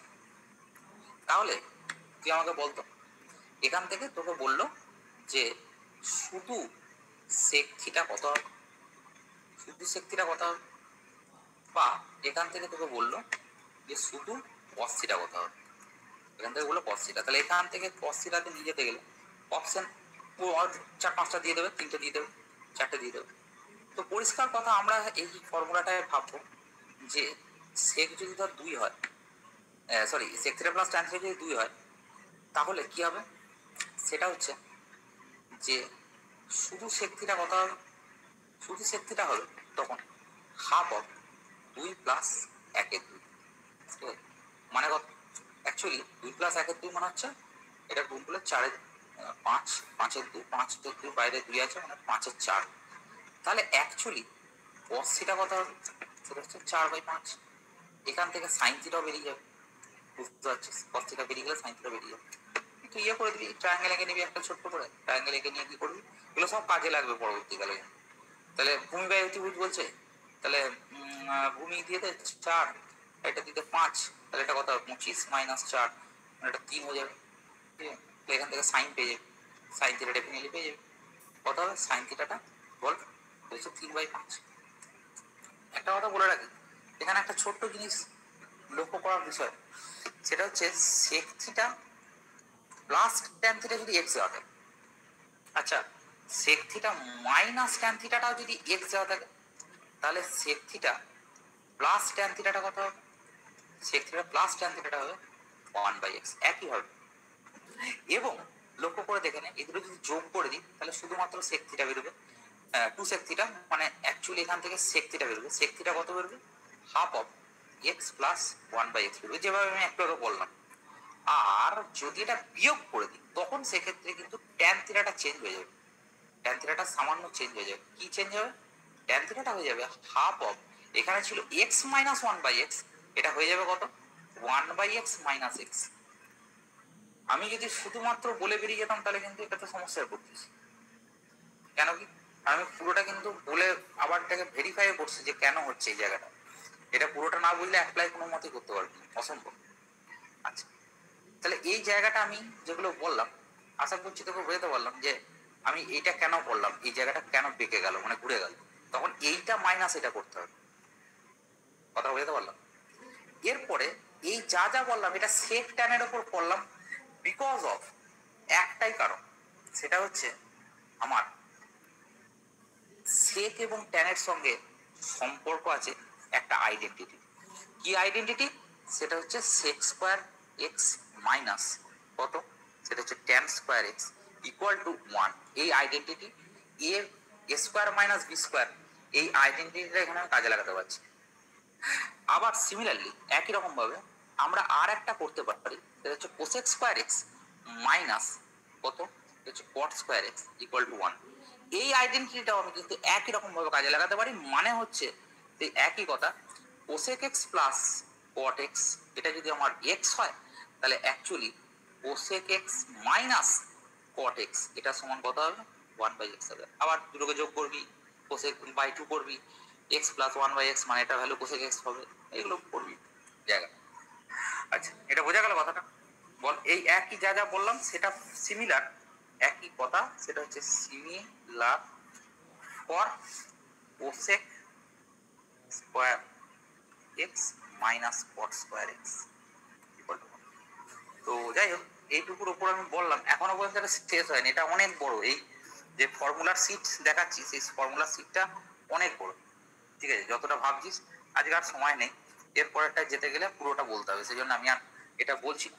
S1: তাহলে তুই আমাকে বলতো এখান থেকে তোকে বললো যে শুধু সেক থিটা কত হবে, শুধু সেক থিটা কত হবে, বা এখান থেকে তোকে বললো যে শুধু কস থিটা কত হবে, এখান থেকে বললো কস থিটা। তাহলে এখান থেকে কস থিটাতে নিয়ে যেতে গেলে অপশন 4-5টা দিয়ে দেবে, 3টে দিয়ে দেবে, 4টে দিয়ে দেবে। তো পরিষ্কার কথা আমরা এই ফর্মুলাটায় ভাববো যে সেক যদি ধর 2 হয়, sorry sec theta plus tan theta যদি 2 হয়, তাহলে কি হবে, সেটা হচ্ছে যে শুধু সেক থিটা কত হবে, শুধু সেক থিটা হবে তখন হাফ অফ 2 প্লাস 1/2। মানে কত, অ্যাকচুয়ালি 2 প্লাস 1/2 মানে হচ্ছে এটা গুণ করলে 4-এর 5, 5-এর 2, 5-এর 2 বাইরে 2 আছে মানে 5-এর 4। তাহলে অ্যাকচুয়ালি কস থিটা কত হবে, সেটা হচ্ছে 4/5। এখান থেকে সাইন থিটাও বেরিয়ে যাবে, বুঝতে পারছিস, কস থিটা বেরিয়ে গেলে সাইন থিটা বেরিয়ে যাবে। তুই ইয়ে করে দিবি, ট্রায়াঙ্গেল এঁকে নিবি একটা ছোট্ট করে, ট্রায়াঙ্গেল এঁকে নিয়ে কি করবি, এগুলো সব কাজে লাগবে পরবর্তীকালে। তাহলে ভূমি ব্যয় অতিভুজ বলছে, তাহলে ভূমি দিয়ে দে 4, এটা দিতে 5, তাহলে এটা কত হবে 25 মাইনাস 4 মানে এটা 3 হয়ে যাবে, ঠিক আছে। তো এখান থেকে সাইন পেয়ে যাবে, সাইন থিটা ডেফিনেটলি পেয়ে যাবে, কত হবে সাইন থিটাটা বল, হচ্ছে 3/5। একটা কথা বলে রাখি, এখানে একটা ছোট্ট জিনিস লক্ষ্য করার বিষয়, সেটা হচ্ছে sec theta plus tan theta যদি এক্স দেওয়া থাকে, আচ্ছা সেক থিটা মাইনাস ট্যান থিটাটাও যদি এক্স দেওয়া থাকে, তাহলে সেক থিটা প্লাস ট্যান থিটাটা কত হবে, সেক থিটা প্লাস ট্যান থিটাটা হবে 1/x, একই হবে। এবং লক্ষ্য করে দেখে নে, এগুলো যদি যোগ করে দিই তাহলে শুধুমাত্র সেক থিটা বেরোবে, 2 সেক থিটা মানে অ্যাকচুয়ালি এখান থেকে সেক থিটা বেরোবে, সেক থিটা কত বেরোবে, half of x plus 1/x বেরোবে, যেভাবে আমি একটু আগে বললাম। আর যদি এটা বিয়োগ করে দিই তখন সেক্ষেত্রে কিন্তু ট্যান থিটাটা চেঞ্জ হয়ে যাবে, ট্যান থিটাটা সামান্য চেঞ্জ হয়ে যাবে। কি চেঞ্জ হবে, ট্যান থিটাটা হয়ে যাবে হাফ অফ, এখানে ছিল X minus one by X, এটা হয়ে যাবে কত, one by X minus X. আমি যদি শুধুমাত্র বলে বেরিয়ে যেতাম তাহলে কিন্তু এটা তো সমস্যায় পড়তেছি। কেন কি, আমি পুরোটা কিন্তু বলে আবার এটাকে ভেরিফাই করছি যে কেন হচ্ছে এই জায়গাটা। এটা পুরোটা না বললে অ্যাপ্লাই কোনো মতেই করতে পারবো না, অসম্ভব। আচ্ছা, তাহলে এই জায়গাটা আমি যেগুলো বললাম আশা করছি তোকে বোঝাতে পারলাম যে আমি এইটা কেন বললাম, এই জায়গাটা কেন বেঁকে গেল মানে ঘুরে গেল, তখন এইটা মাইনাস এটা করতে হবে। কথা বোঝাতে পারলাম? এরপরে এই যা যা বললাম এটা সেক ট্যানের ওপর করলাম বিকজ অফ একটাই কারণ, সেটা হচ্ছে আমার সেক এবং ট্যানের সঙ্গে সম্পর্ক আছে একটা আইডেন্টিটি। কি আইডেন্টিটি? সেটা হচ্ছে সেক স্কোয়ার এক্স মাইনাস কত, সেটা হচ্ছে tan square x equal to one. এই আইডেন্টিটি এ স্কোয়ার মাইনাস বি স্কোয়ার, এই আইডেন্টিটিটা এখানে আমি কাজে লাগাতে পারছি। আবার সিমিলারলি একই রকম ভাবে আমরা আর একটা করতে পারি, সেটা হচ্ছে কোসেক স্কোয়ার এক্স মাইনাস কত, হচ্ছে cot square x equal to one. এই আইডেন্টিটিটাও আমি কিন্তু একই রকম ভাবে কাজে লাগাতে পারি। মানে হচ্ছে এই একই কথা, cosec x plus cot x এটা যদি আমার এক্স হয় তাহলে actually cosec x minus cot x এটা সমান কত হবে, ওয়ান বাই এক্স হবে। আবার দুটোকে যোগ করবি, কোসেক বাই টু করবি, X plus one by X মানে এটা ভ্যালু কোসেক এক্স হবে, এগুলো করবি জায়গা। আচ্ছা, এটা বোঝা গেল কথাটা? বল, এই একই যা যা বললাম সেটা সিমিলার, একই কথা, সেটা হচ্ছে similar for cosec square x minus cot square x. তো যাই হোক, এইটুকুর উপর আমি বললাম, এখনো পর্যন্ত এটা শেষ হয়নি, এটা অনেক বড়। এই যে ফর্মুলার সিট দেখাচ্ছি সেই ফর্মুলার সিটটা অনেক বড়, ঠিক আছে? যতটা ভাবছিস, আজকে আর সময় নেই, এরপরেরটা যেতে গেলে পুরোটা বলতে হবে, সেই জন্য আমি আর এটা বলছি না।